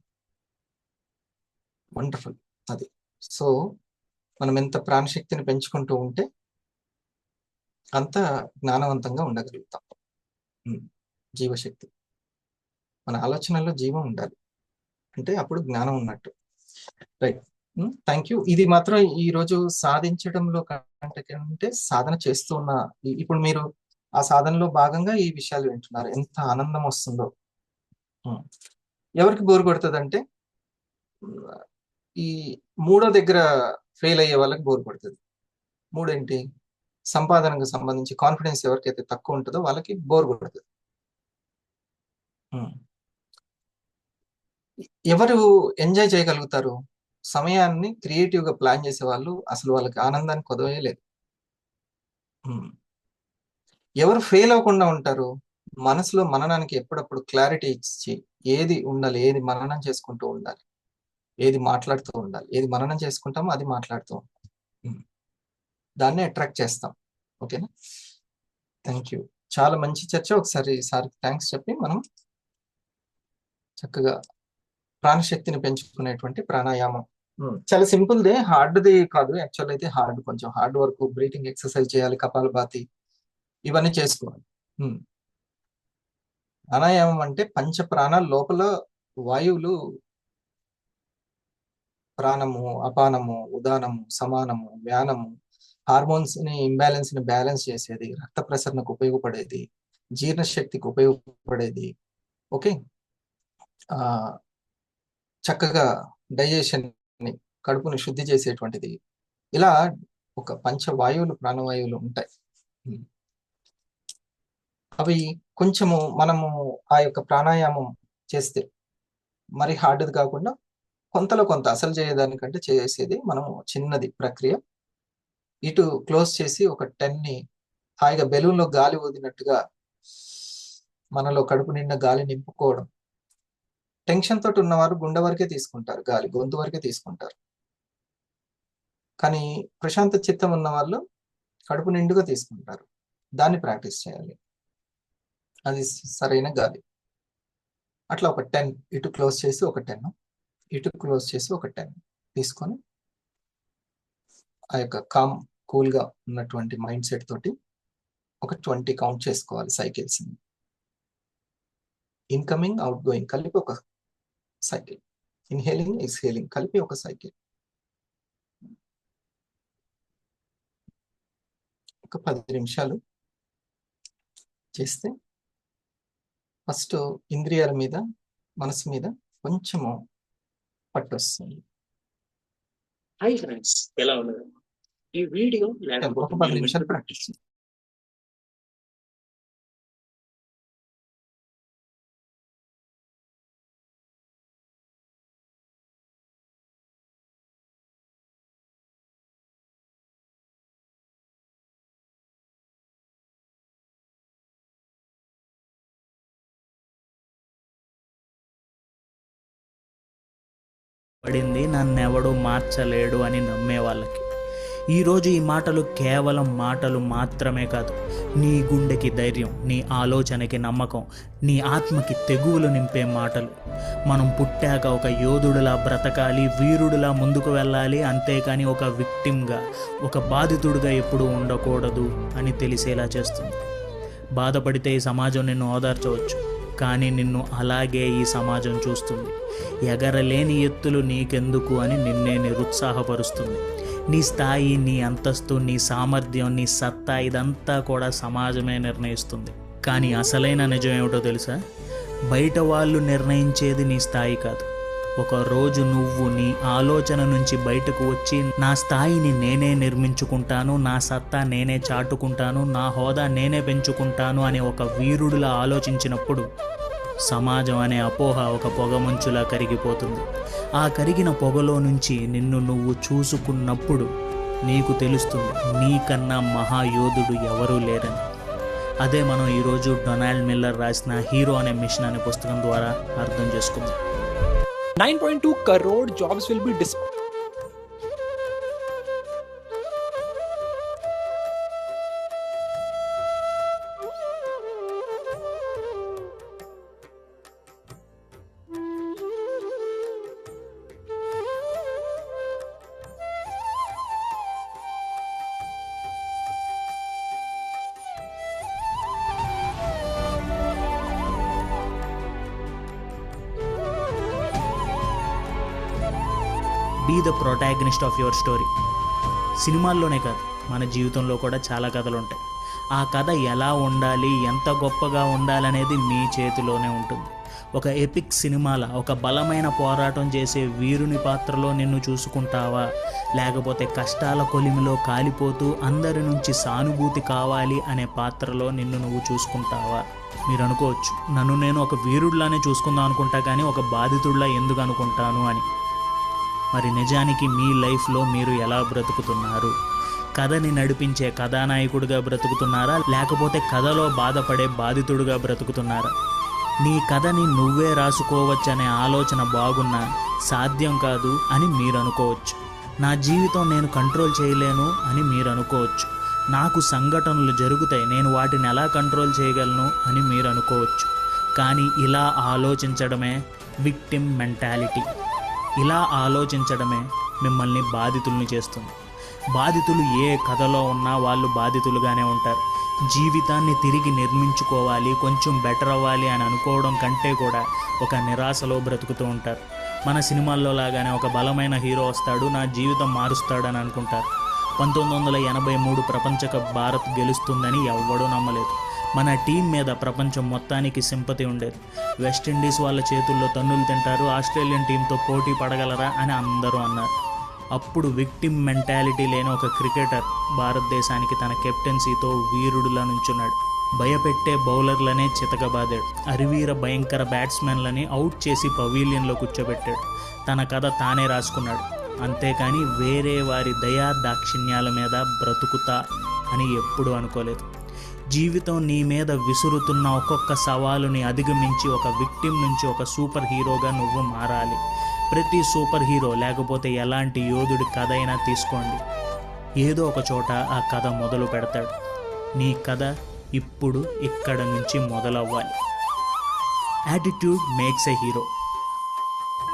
వండర్ఫుల్ అది. సో మనం ఎంత ప్రాణశక్తిని పెంచుకుంటూ ఉంటే అంత జ్ఞానవంతంగా ఉండగలుగుతాం. జీవశక్తి, మన ఆలోచనల్లో జీవం ఉండాలి, అంటే అప్పుడు జ్ఞానం ఉన్నట్టు. రైట్. Thank you. ఇది మాత్రం ఈ రోజు సాధించడంలో కంటే సాధన చేస్తూ ఉన్న ఇప్పుడు మీరు ఆ సాధనలో భాగంగా ఈ విషయాలు వింటున్నారు. ఎంత ఆనందం వస్తుందో. ఎవరికి బోర్ కొడుతుంది ఈ మూడో దగ్గర ఫెయిల్ అయ్యే వాళ్ళకి బోర్ కొడుతుంది. మూడేంటి? సంపాదనకు సంబంధించి కాన్ఫిడెన్స్ ఎవరికైతే తక్కువ ఉంటుందో వాళ్ళకి బోర్ కొడుతుంది. ఎవరు ఎంజాయ్ చేయగలుగుతారు? సమయాన్ని క్రియేటివ్ గా ప్లాన్ చేసే వాళ్ళు అసలు వాళ్ళకి ఆనందాన్ని కొదవే లేదు. ఎవరు ఫెయిల్ అవ్వకుండా ఉంటారు? మనసులో మననానికి ఎప్పుడప్పుడు క్లారిటీ ఇచ్చి ఏది ఉండాలి, ఏది మననం చేసుకుంటూ ఉండాలి, ఏది మాట్లాడుతూ ఉండాలి, ఏది మననం చేసుకుంటామో అది మాట్లాడుతూ ఉండాలి. దాన్ని అట్రాక్ట్ చేస్తాం. ఓకేనా? Thank you. చాలా మంచి చర్చ. ఒకసారి సార్కి థ్యాంక్స్ చెప్పి మనం చక్కగా ప్రాణశక్తిని పెంచుకునేటువంటి ప్రాణాయామం. చాలా సింపుల్దే, హార్డ్ది కాదు. యాక్చువల్ అయితే కొంచెం హార్డ్ వర్క్, బ్రీతింగ్ ఎక్సర్సైజ్ చేయాలి, కపాలభాతి ఇవన్నీ చేసుకోవాలి. ప్రాణాయామం అంటే పంచ ప్రాణాల లోపల వాయువులు ప్రాణము, అపానము, ఉదానము, సమానము, వ్యానము, హార్మోన్స్ ని ఇంబ్యాలెన్స్ ని బ్యాలెన్స్ చేసేది, రక్త ప్రసరణకు ఉపయోగపడేది, జీర్ణశక్తికి ఉపయోగపడేది. ఓకే, చక్కగా డైజెషన్ ని, కడుపుని శుద్ధి చేసేటువంటిది. ఇలా ఒక పంచవాయువులు, ప్రాణవాయువులు ఉంటాయి. అవి కొంచెము మనము ఆ యొక్క ప్రాణాయామం చేస్తే మరి హార్డ్ది కాకుండా కొంతలో కొంత, అసలు చేయడానికంటే చేసేది మనము చిన్నది ప్రక్రియ. ఇటు క్లోజ్ చేసి ఒక 10ని హాయిగా బెలూన్లో గాలి ఊదినట్టుగా మనలో కడుపు నిండా గాలి నింపుకోవడం. టెన్షన్ తోటి ఉన్నవారు గుండె వరకే తీసుకుంటారు గాలి, గొంతు వరకే తీసుకుంటారు. కానీ ప్రశాంత చిత్తం ఉన్న వాళ్ళు కడుపు నిండుగా తీసుకుంటారు. దాన్ని ప్రాక్టీస్ చేయాలి. అది సరైన గాలి. అట్లా ఒక 10 ఇటు క్లోజ్ చేసి ఒక 10, ఇటు క్లోజ్ చేసి ఒక 10 తీసుకొని ఆ యొక్క కామ్ కూల్గా ఉన్నటువంటి మైండ్ సెట్ తోటి ఒక 20 కౌంట్ చేసుకోవాలి సైకిల్స్. ఇన్కమింగ్, అవుట్ గోయింగ్ కలిపి ఒక సైకిల్, ఇన్హేలింగ్, ఎక్స్హేలింగ్ కలిపి ఒక సైకిల్. ఒక 10 నిమిషాలు చేస్తే ఫస్ట్ ఇంద్రియాల మీద, మనసు మీద కొంచెము పట్టు వస్తుంది. హాయ్ ఫ్రెండ్స్, ఎలా ఉన్నారు? ఈ వీడియో ఒక 10 నిమిషాలు ప్రాక్టీస్. పడింది, నన్నెవడూ మార్చలేడు అని నమ్మే వాళ్ళకి ఈరోజు ఈ మాటలు కేవలం మాటలు మాత్రమే కాదు, నీ గుండెకి ధైర్యం, నీ ఆలోచనకి నమ్మకం, నీ ఆత్మకి తెగువలు నింపే మాటలు. మనం పుట్టాక ఒక యోధుడిలా బ్రతకాలి, వీరుడిలా ముందుకు వెళ్ళాలి, అంతేకాని ఒక విక్టిమ్గా, ఒక బాధితుడిగా ఎప్పుడూ ఉండకూడదు అని తెలిసేలా చేస్తుంది. బాధపడితే ఈ సమాజం నిన్ను ఓదార్చవచ్చు, కానీ నిన్ను అలాగే ఈ సమాజం చూస్తుంది. ఎగరలేని ఎత్తులు నీకెందుకు అని నిన్నే నిరుత్సాహపరుస్తుంది. నీ స్థాయి, నీ అంతస్తు, నీ సామర్థ్యం, నీ సత్తా ఇదంతా కూడా సమాజమే నిర్ణయిస్తుంది. కానీ అసలైన నిజం ఏమిటో తెలుసా? బయట వాళ్ళు నిర్ణయించేది నీ స్థాయి కాదు. ఒకరోజు నువ్వు నీ ఆలోచన నుంచి బయటకు వచ్చి నా స్థాయిని నేనే నిర్మించుకుంటాను, నా సత్తా నేనే చాటుకుంటాను, నా హోదా నేనే పెంచుకుంటాను అని ఒక వీరుడిలా ఆలోచించినప్పుడు సమాజం అనే అపోహ ఒక పొగమంచులా కరిగిపోతుంది. ఆ కరిగిన పొగలో నుంచి నిన్ను నువ్వు చూసుకున్నప్పుడు నీకు తెలుస్తుంది నీకన్నా మహాయోధుడు ఎవరూ లేరని. అదే మనం ఈరోజు డొనాల్డ్ మిల్లర్ రాసిన హీరో అనే మిషన్ అనే పుస్తకం ద్వారా అర్థం చేసుకుందాం. 9.2 crore jobs will be be the protagonist of your story. సినిమాల్లోనే కాదు, మన జీవితంలో కూడా చాలా కథలు ఉంటాయి. ఆ కథ ఎలా ఉండాలి, ఎంత గొప్పగా ఉండాలనేది మీ చేతిలోనే ఉంటుంది. ఒక ఎపిక్ సినిమాల ఒక బలమైన పోరాటం చేసే వీరుని పాత్రలో నిన్ను చూసుకుంటావా, లేకపోతే కష్టాల కొలిమిలో కాలిపోతూ అందరి నుంచి సానుభూతి కావాలి అనే పాత్రలో నిన్ను నువ్వు చూసుకుంటావా? మీరు అనుకోవచ్చు, నన్ను నేను ఒక వీరుడిలానే చూసుకుందాం అనుకుంటా కానీ ఒక బాధితుడిలా ఎందుకు అనుకుంటాను అని. మరి నిజానికి మీ లైఫ్లో మీరు ఎలా బ్రతుకుతున్నారు? కథని నడిపించే కథానాయకుడిగా బ్రతుకుతున్నారా, లేకపోతే కథలో బాధపడే బాధితుడిగా బ్రతుకుతున్నారా? నీ కథని నువ్వే రాసుకోవచ్చనే ఆలోచన బాగున్నా సాధ్యం కాదు అని మీరు అనుకోవచ్చు. నా జీవితం నేను కంట్రోల్ చేయలేను అని మీరు అనుకోవచ్చు. నాకు సంఘటనలు జరుగుతాయి, నేను వాటిని ఎలా కంట్రోల్ చేయగలను అని మీరు అనుకోవచ్చు. కానీ ఇలా ఆలోచించడమే విక్టిమ్ మెంటాలిటీ. ఇలా ఆలోచించడమే మిమ్మల్ని బాధితుల్ని చేస్తుంది. బాధితులు ఏ కథలో ఉన్నా వాళ్ళు బాధితులుగానే ఉంటారు. జీవితాన్ని తిరిగి నిర్మించుకోవాలి, కొంచెం బెటర్ అవ్వాలి అని అనుకోవడం కంటే కూడా ఒక నిరాశలో బ్రతుకుతూ ఉంటారు. మన సినిమాల్లో లాగానే ఒక బలమైన హీరో వస్తాడు, నా జీవితం మారుస్తాడని అనుకుంటారు. 1983 ప్రపంచ కప్ భారత్ గెలుస్తుందని ఎవ్వడూ నమ్మలేదు. మన టీం మీద ప్రపంచం మొత్తానికి సింపతి ఉండేది. వెస్టిండీస్ వాళ్ళ చేతుల్లో తన్నులు తింటారు, ఆస్ట్రేలియన్ టీంతో పోటీ పడగలరా అని అందరూ అన్నారు. అప్పుడు విక్టిమ్ మెంటాలిటీ లేని ఒక క్రికెటర్ భారతదేశానికి తన కెప్టెన్సీతో వీరుడిలా నుంచున్నాడు. భయపెట్టే బౌలర్లనే చితకబాదాడు. అరివీర భయంకర బ్యాట్స్మెన్లని అవుట్ చేసి పవీలియన్లో కూర్చోబెట్టాడు. తన కథ తానే రాసుకున్నాడు. అంతేకాని వేరే వారి దయా దాక్షిణ్యాల మీద బ్రతుకుతా అని ఎప్పుడూ అనుకోలేదు. జీవితం నీ మీద విసురుతున్న ఒక్కొక్క సవాలుని అధిగమించి ఒక విక్టిమ్ నుంచి ఒక సూపర్ హీరోగా నువ్వు మారాలి. ప్రతి సూపర్ హీరో లేకపోతే ఎలాంటి యోధుడి కథ అయినా తీసుకోండి, ఏదో ఒక చోట ఆ కథ మొదలు పెడతాడు. నీ కథ ఇప్పుడు ఇక్కడ నుంచి మొదలవ్వాలి. Attitude makes a hero.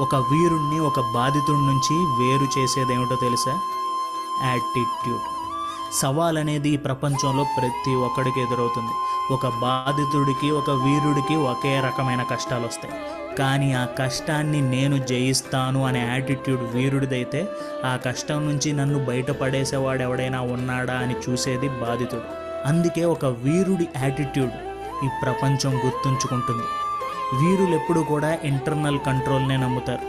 ఒక వీరుణ్ణి ఒక బాధితుడి నుంచి వేరు చేసేదేమిటో తెలుసా? యాటిట్యూడ్. సవాల్ అనేది ఈ ప్రపంచంలో ప్రతి ఒక్కడికి ఎదురవుతుంది. ఒక బాధితుడికి ఒక వీరుడికి ఒకే రకమైన కష్టాలు వస్తాయి. కానీ ఆ కష్టాన్ని నేను జయిస్తాను అనే యాటిట్యూడ్ వీరుడిదైతే ఆ కష్టం నుంచి నన్ను బయటపడేసేవాడు ఎవడైనా ఉన్నాడా అని చూసేది బాధితుడు. అందుకే ఒక వీరుడి యాటిట్యూడ్ ఈ ప్రపంచం గుర్తుంచుకుంటుంది. వీరులు ఎప్పుడు కూడా ఇంటర్నల్ కంట్రోల్నే నమ్ముతారు.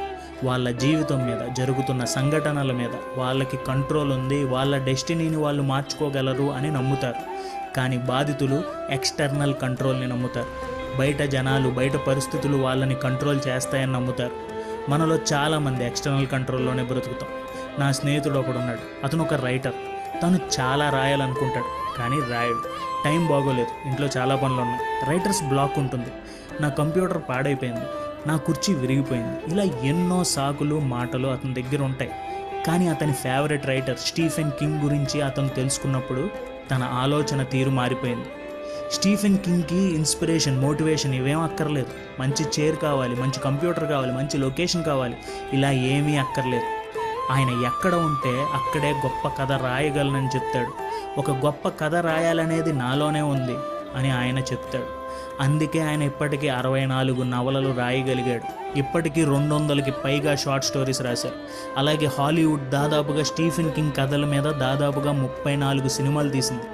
వాళ్ళ జీవితం మీద జరుగుతున్న సంఘటనల మీద వాళ్ళకి కంట్రోల్ ఉంది, వాళ్ళ డెస్టినీని వాళ్ళు మార్చుకోగలరు అని నమ్ముతారు. కానీ బాధితులు ఎక్స్టర్నల్ కంట్రోల్ని నమ్ముతారు. బయట జనాలు, బయట పరిస్థితులు వాళ్ళని కంట్రోల్ చేస్తాయని నమ్ముతారు. మనలో చాలామంది ఎక్స్టర్నల్ కంట్రోల్లోనే బ్రతుకుతాం. నా స్నేహితుడు ఒకడు ఉన్నాడు. అతను ఒక రైటర్. తను చాలా రాయాలనుకుంటాడు కానీ రాయడు. టైం బాగోలేదు, ఇంట్లో చాలా పనులు ఉన్నాయి, రైటర్స్ బ్లాక్ ఉంటుంది, నా కంప్యూటర్ పాడైపోయింది, నా కుర్చీ విరిగిపోయింది. ఇలా ఎన్నో సాకులు మాటలు అతని దగ్గర ఉంటాయి. కానీ అతని ఫేవరెట్ రైటర్ స్టీఫెన్ కింగ్ గురించి అతను తెలుసుకున్నప్పుడు తన ఆలోచన తీరు మారిపోయింది. స్టీఫెన్ కింగ్కి ఇన్స్పిరేషన్, మోటివేషన్ ఇవేం అక్కర్లేదు. మంచి చైర్ కావాలి, మంచి కంప్యూటర్ కావాలి, మంచి లొకేషన్ కావాలి, ఇలా ఏమీ అక్కర్లేదు. ఆయన ఎక్కడ ఉంటే అక్కడే గొప్ప కథ రాయగలనని చెప్తాడు. ఒక గొప్ప కథ రాయాలనేది నాలోనే ఉంది అని ఆయన చెప్తాడు. అందుకే ఆయన ఇప్పటికీ 64 నవలలు రాయగలిగాడు. ఇప్పటికీ 200కి పైగా షార్ట్ స్టోరీస్ రాశారు. అలాగే హాలీవుడ్ దాదాపుగా స్టీఫెన్ కింగ్ కథల మీద దాదాపుగా 34 సినిమాలు తీసింది.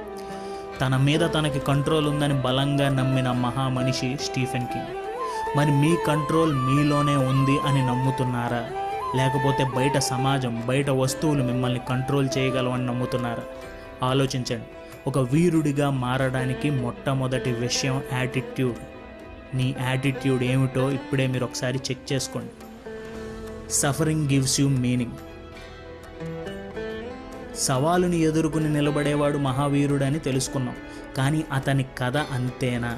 తన మీద తనకి కంట్రోల్ ఉందని బలంగా నమ్మిన మహామనిషి స్టీఫెన్ కింగ్. మరి మీ కంట్రోల్ మీలోనే ఉంది అని నమ్ముతున్నారా? లేకపోతే బయట సమాజం, బయట వస్తువులు మిమ్మల్ని కంట్రోల్ చేయగలవని నమ్ముతున్నారా? ఆలోచించండి. ఒక వీరుడిగా మారడానికి మొట్టమొదటి విషయం యాటిట్యూడ్. నీ యాటిట్యూడ్ ఏమిటో ఇప్పుడే మీరు ఒకసారి చెక్ చేసుకోండి. Suffering gives you meaning. సవాలుని ఎదుర్కొని నిలబడేవాడు మహావీరుడని తెలుసుకున్నాం. కానీ అతని కథ అంతేనా?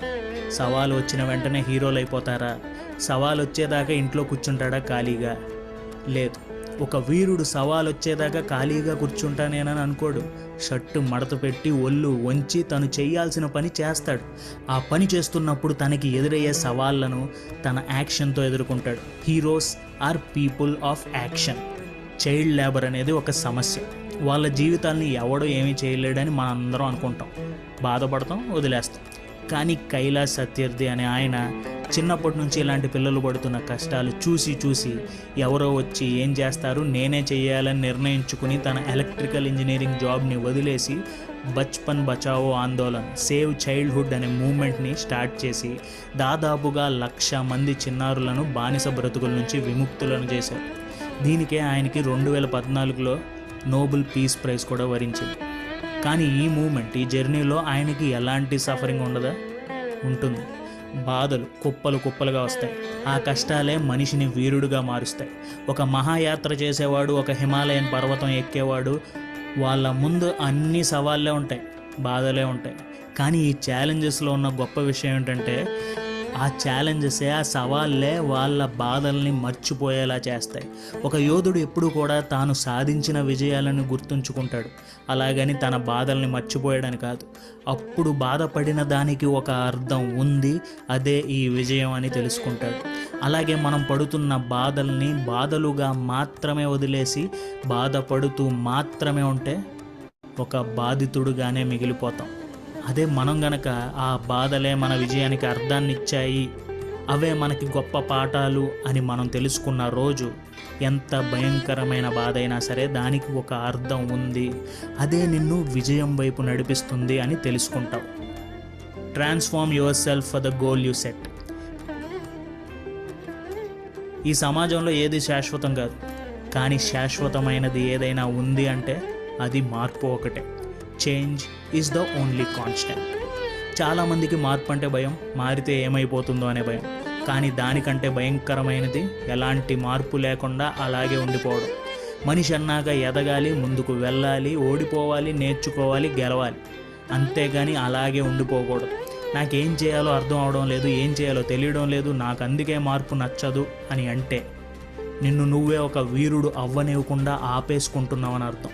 సవాలు వచ్చిన వెంటనే హీరోలు అయిపోతారా? సవాలు వచ్చేదాకా ఇంట్లో కూర్చుంటాడా ఖాళీగా? లేదు. ఒక వీరుడు సవాలు వచ్చేదాకా ఖాళీగా కూర్చుంటానేనని అనుకోడు. షర్టు మడత పెట్టి ఒళ్ళు వంచి తను చేయాల్సిన పని చేస్తాడు. ఆ పని చేస్తున్నప్పుడు తనకి ఎదురయ్యే సవాళ్లను తన యాక్షన్తో ఎదుర్కొంటాడు. Heroes are people of action. Child labour అనేది ఒక సమస్య. వాళ్ళ జీవితాల్ని ఎవడో ఏమీ చేయలేడని మనందరం అనుకుంటాం, బాధపడతాం, వదిలేస్తాం. కానీ కైలాస్ సత్యార్థి అనే ఆయన చిన్నప్పటి నుంచి ఇలాంటి పిల్లలు పడుతున్న కష్టాలు చూసి చూసి ఎవరో వచ్చి ఏం చేస్తారు నేనే చేయాలని నిర్ణయించుకుని తన ఎలక్ట్రికల్ ఇంజనీరింగ్ జాబ్ని వదిలేసి బచ్పన్ బచావో ఆందోళన్ సేవ్ చైల్డ్హుడ్ అనే మూవ్మెంట్ని స్టార్ట్ చేసి దాదాపుగా 1,00,000 మంది చిన్నారులను బానిస బ్రతుకుల నుంచి విముక్తులను చేశారు. దీనికే ఆయనకి 2014లో నోబెల్ పీస్ ప్రైజ్ కూడా వరించింది. కానీ ఈ మూమెంట్, ఈ జర్నీలో ఆయనకి ఎలాంటి సఫరింగ్ ఉండదా? ఉంటుంది. బాధలు కుప్పలు కుప్పలుగా వస్తాయి. ఆ కష్టాలే మనిషిని వీరుడుగా మారుస్తాయి. ఒక మహాయాత్ర చేసేవాడు, ఒక హిమాలయన్ పర్వతం ఎక్కేవాడు, వాళ్ళ ముందు అన్ని సవాళ్ళే ఉంటాయి, బాధలే ఉంటాయి. కానీ ఈ ఛాలెంజెస్లో ఉన్న గొప్ప విషయం ఏంటంటే ఆ ఛాలెంజెసే, ఆ సవాళ్ళే వాళ్ళ బాధల్ని మర్చిపోయేలా చేస్తాయి. ఒక యోధుడు ఎప్పుడూ కూడా తాను సాధించిన విజయాలను గుర్తుంచుకుంటాడు, అలాగని తన బాధల్ని మర్చిపోయాడని కాదు. అప్పుడు బాధపడిన దానికి ఒక అర్థం ఉంది, అదే ఈ విజయం అని తెలుసుకుంటాడు. అలాగే మనం పడుతున్న బాధల్ని బాధలుగా మాత్రమే వదిలేసి బాధపడుతూ మాత్రమే ఉంటే ఒక బాధితుడుగానే మిగిలిపోతాం. అదే మనం గనక ఆ బాధలే మన విజయానికి అర్థాన్ని ఇచ్చాయి, అవే మనకి గొప్ప పాఠాలు అని మనం తెలుసుకున్న రోజు, ఎంత భయంకరమైన బాధ అయినా సరే దానికి ఒక అర్థం ఉంది, అదే నిన్ను విజయం వైపు నడిపిస్తుంది అని తెలుసుకుంటావు. Transform yourself for the goal you set. ఈ సమాజంలో ఏది శాశ్వతం కాదు, కానీ శాశ్వతమైనది ఏదైనా ఉంది అంటే అది మార్పు ఒకటే. Change is the only constant. చాలామందికి మార్పు అంటే భయం, మారితే ఏమైపోతుందో అనే భయం. కానీ దానికంటే భయంకరమైనది ఎలాంటి మార్పు లేకుండా అలాగే ఉండిపోవడం. మనిషి అన్నాక ఎదగాలి, ముందుకు వెళ్ళాలి, ఓడిపోవాలి, నేర్చుకోవాలి, గెలవాలి. అంతేగాని అలాగే ఉండిపోకూడదు. నాకేం చేయాలో అర్థం అవడం లేదు, ఏం చేయాలో తెలియడం లేదు, నాకు అందుకే మార్పు నచ్చదు అని అంటే నిన్ను నువ్వే ఒక వీరుడు అవ్వనివ్వకుండా ఆపేసుకుంటున్నావని అర్థం.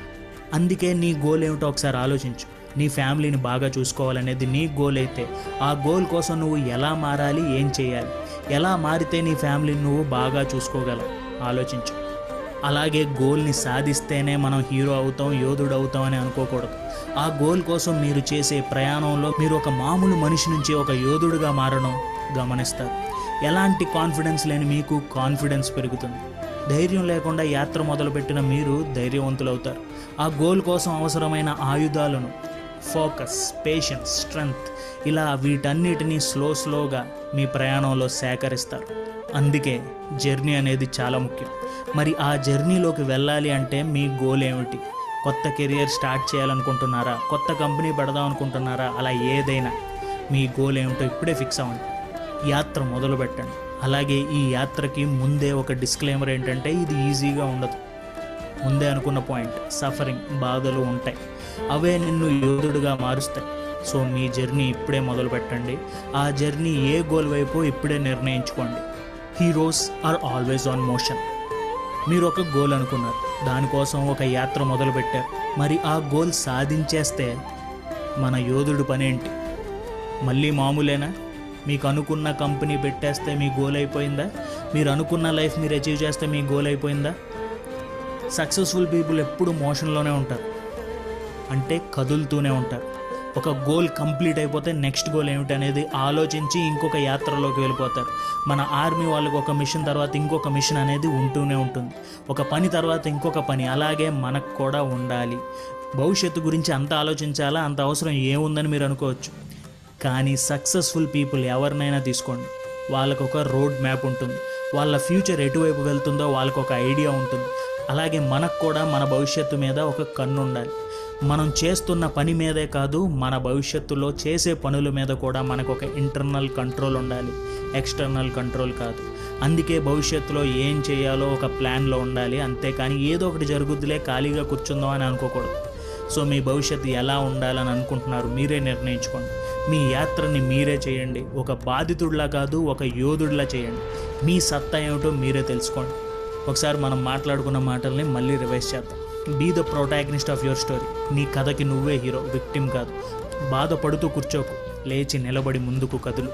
అందుకే నీ గోల్ ఏమిటో ఒకసారి ఆలోచించు. నీ ఫ్యామిలీని బాగా చూసుకోవాలనేది నీ గోల్ అయితే ఆ గోల్ కోసం నువ్వు ఎలా మారాలి, ఏం చేయాలి, ఎలా మారితే నీ ఫ్యామిలీని నువ్వు బాగా చూసుకోగలవు ఆలోచించు. అలాగే గోల్ని సాధిస్తేనే మనం హీరో అవుతాం, యోధుడు అవుతాం అని అనుకోకూడదు. ఆ గోల్ కోసం మీరు చేసే ప్రయాణంలో మీరు ఒక మామూలు మనిషి నుంచి ఒక యోధుడుగా మారడం గమనిస్తారు. ఎలాంటి కాన్ఫిడెన్స్ లేని మీకు కాన్ఫిడెన్స్ పెరుగుతుంది. ధైర్యం లేకుండా యాత్ర మొదలుపెట్టిన మీరు ధైర్యవంతులవుతారు. ఆ గోల్ కోసం అవసరమైన ఆయుధాలను, ఫోకస్, పేషెన్స్, స్ట్రెంగ్త్, ఇలా వీటన్నిటినీ స్లోగా మీ ప్రయాణంలో సేకరిస్తారు. అందుకే జర్నీ అనేది చాలా ముఖ్యం. మరి ఆ జర్నీలోకి వెళ్ళాలి అంటే మీ గోల్ ఏమిటి? కొత్త కెరియర్ స్టార్ట్ చేయాలనుకుంటున్నారా? కొత్త కంపెనీ పెడదాం అనుకుంటున్నారా? అలా ఏదైనా మీ గోల్ ఏమిటో ఇప్పుడే ఫిక్స్ అవ్వండి, యాత్ర మొదలు పెట్టండి. అలాగే ఈ యాత్రకి ముందే ఒక డిస్క్లైమర్ ఏంటంటే ఇది ఈజీగా ఉండదు. ముందే అనుకున్న పాయింట్, సఫరింగ్, బాధలు ఉంటాయి. అవే నిన్ను యోధుడిగా మారుస్తాయి. సో మీ జర్నీ ఇప్పుడే మొదలు పెట్టండి. ఆ జర్నీ ఏ గోల్ వైపు ఇప్పుడే నిర్ణయించుకోండి. Heroes are always on motion. మీరు ఒక గోల్ అనుకున్నారు, దానికోసం ఒక యాత్ర మొదలుపెట్టారు. మరి ఆ గోల్ సాధించేస్తే మన యోధుడు పనేంటి? మళ్ళీ మామూలేనా? మీకు అనుకున్న కంపెనీ పెట్టేస్తే మీ గోల్ అయిపోయిందా? మీరు అనుకున్న లైఫ్ మీరు అచీవ్ చేస్తే మీ గోల్ అయిపోయిందా? సక్సెస్ఫుల్ పీపుల్ ఎప్పుడు మోషన్లోనే ఉంటారు, అంటే కదులుతూనే ఉంటారు. ఒక గోల్ కంప్లీట్ అయిపోతే నెక్స్ట్ గోల్ ఏమిటి అనేది ఆలోచించి ఇంకొక యాత్రలోకి వెళ్ళిపోతారు. మన ఆర్మీ వాళ్ళకి ఒక మిషన్ తర్వాత ఇంకొక మిషన్ అనేది ఉంటూనే ఉంటుంది. ఒక పని తర్వాత ఇంకొక పని, అలాగే మనకు కూడా ఉండాలి. భవిష్యత్తు గురించి అంత ఆలోచించాలా, అంత అవసరం ఏముందని మీరు అనుకోవచ్చు. కానీ సక్సెస్ఫుల్ పీపుల్ ఎవరినైనా తీసుకోండి, వాళ్ళకు ఒక రోడ్ మ్యాప్ ఉంటుంది. వాళ్ళ ఫ్యూచర్ ఎటువైపు వెళ్తుందో వాళ్ళకు ఒక ఐడియా ఉంటుంది. అలాగే మనకు కూడా మన భవిష్యత్తు మీద ఒక కన్ను ఉండాలి. మనం చేస్తున్న పని మీదే కాదు, మన భవిష్యత్తులో చేసే పనుల మీద కూడా మనకు ఒక ఇంటర్నల్ కంట్రోల్ ఉండాలి, ఎక్స్టర్నల్ కంట్రోల్ కాదు. అందుకే భవిష్యత్తులో ఏం చేయాలో ఒక ప్లాన్లో ఉండాలి. అంతేకాని ఏదో ఒకటి జరుగుద్దిలే ఖాళీగా కూర్చుందాం అని అనుకోకూడదు. సో మీ భవిష్యత్తు ఎలా ఉండాలని అనుకుంటున్నారు మీరే నిర్ణయించుకోండి. మీ యాత్రని మీరే చేయండి. ఒక బాధితుడిలా కాదు, ఒక యోధుడిలా చేయండి. మీ సత్తా ఏమిటో మీరే తెలుసుకోండి. ఒకసారి మనం మాట్లాడుకున్న మాటల్ని మళ్ళీ రివైజ్ చేద్దాం. Be the protagonist of your story. నీ కథకి నువ్వే హీరో, విక్టిమ్ కాదు. బాధపడుతూ కూర్చోకు, లేచి నిలబడి ముందుకు కదులు.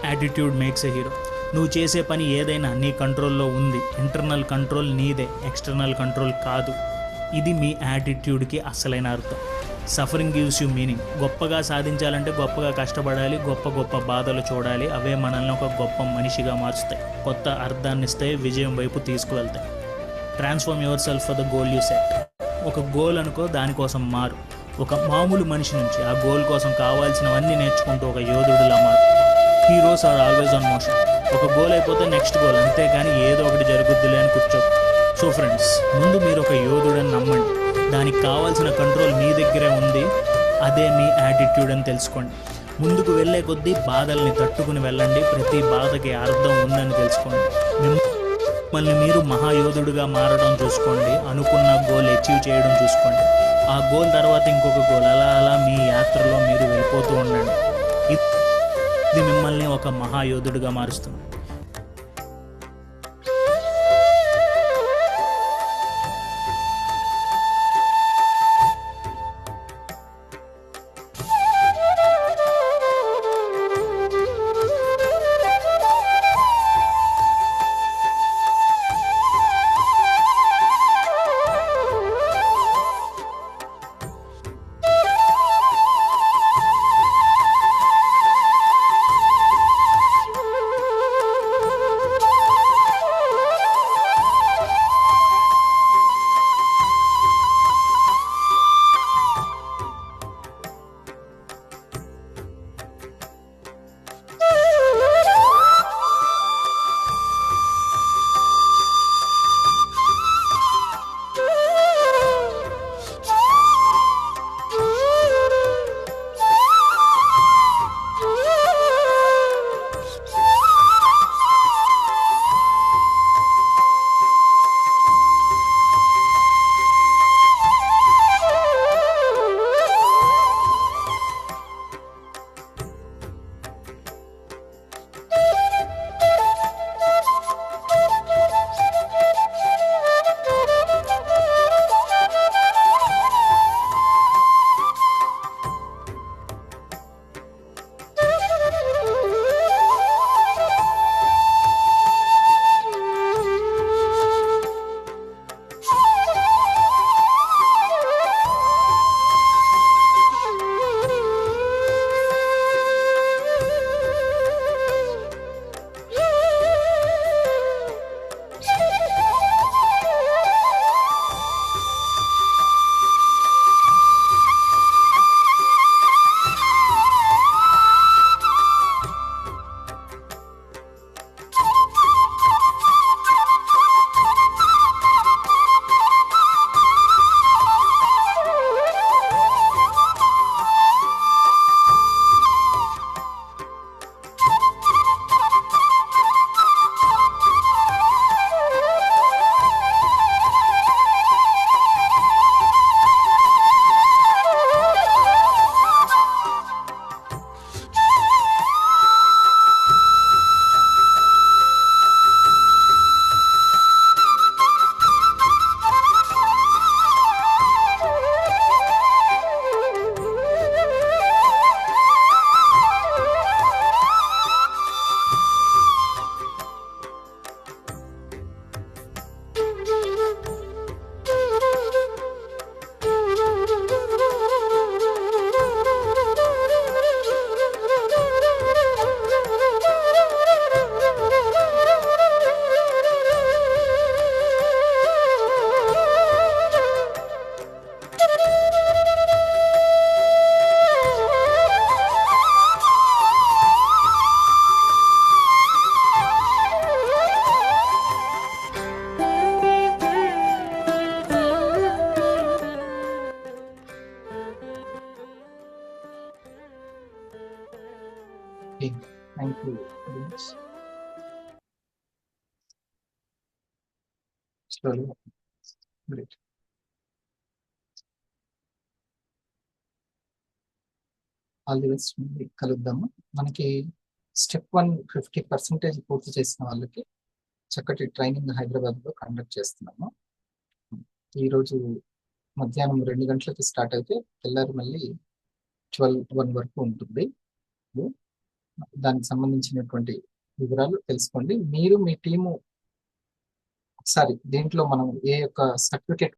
Attitude makes a hero. నువ్వు చేసే పని ఏదైనా నీ కంట్రోల్లో ఉంది. ఇంటర్నల్ కంట్రోల్ నీదే, ఎక్స్టర్నల్ కంట్రోల్ కాదు. ఇది మీ యాటిట్యూడ్కి అసలైన అర్థం. Suffering gives you meaning. గొప్పగా సాధించాలంటే గొప్పగా కష్టపడాలి, గొప్ప గొప్ప బాధలు చూడాలి. అవే మనల్ని ఒక గొప్ప మనిషిగా మార్చుతాయి, కొత్త అర్థాన్ని ఇస్తాయి, విజయం వైపు తీసుకువెళ్తాయి. Transform yourself for the goal you set. ఒక గోల్ అనుకో, దానికోసం మారు. ఒక మామూలు మనిషి నుంచి ఆ గోల్ కోసం కావాల్సినవన్నీ నేర్చుకుంటూ ఒక యోధుడిలా మారు. Heroes are always on motion. ఒక గోల్ అయిపోతే నెక్స్ట్ గోల్, అంతేగాని ఏదో ఒకటి జరుగుద్దిలే అని కూర్చో. సో ఫ్రెండ్స్, ముందు మీరు ఒక యోధుడని నమ్మండి. దానికి కావాల్సిన కంట్రోల్ మీ దగ్గరే ఉంది. అదే మీ యాటిట్యూడ్ అని తెలుసుకోండి. ముందుకు వెళ్ళే కొద్దీ బాధల్ని తట్టుకుని వెళ్ళండి. ప్రతి బాధకి అర్థం ఉందని తెలుసుకోండి. మిమ్మల్ని మీరు మహాయోధుడిగా మారడం చూసుకోండి. అనుకున్న గోల్ అచీవ్ చేయడం చూసుకోండి. ఆ గోల్ తర్వాత ఇంకొక గోల్, అలా అలా మీ యాత్రలో మీరు వెళ్ళిపోతూ ఉండండి. ఇది మిమ్మల్ని ఒక మహాయోధుడిగా మారుస్తుంది. Okay, thank you very much. Slowly. Great. All the best. కలుద్దాము. మనకి స్టెప్ 1 50% పూర్తి చేసిన వాళ్ళకి చక్కటి ట్రైనింగ్ హైదరాబాద్లో కండక్ట్ చేస్తున్నాము. ఈరోజు మధ్యాహ్నం 2 గంటలకి స్టార్ట్ అయితే తెల్లారి మళ్ళీ 12 వరకు ఉంటుంది. దానికి సంబంధించినటువంటి వివరాలు తెలుసుకోండి. మీరు మీ టీము ఒకసారి దీంట్లో మనం ఏ యొక్క సర్టిఫికేట్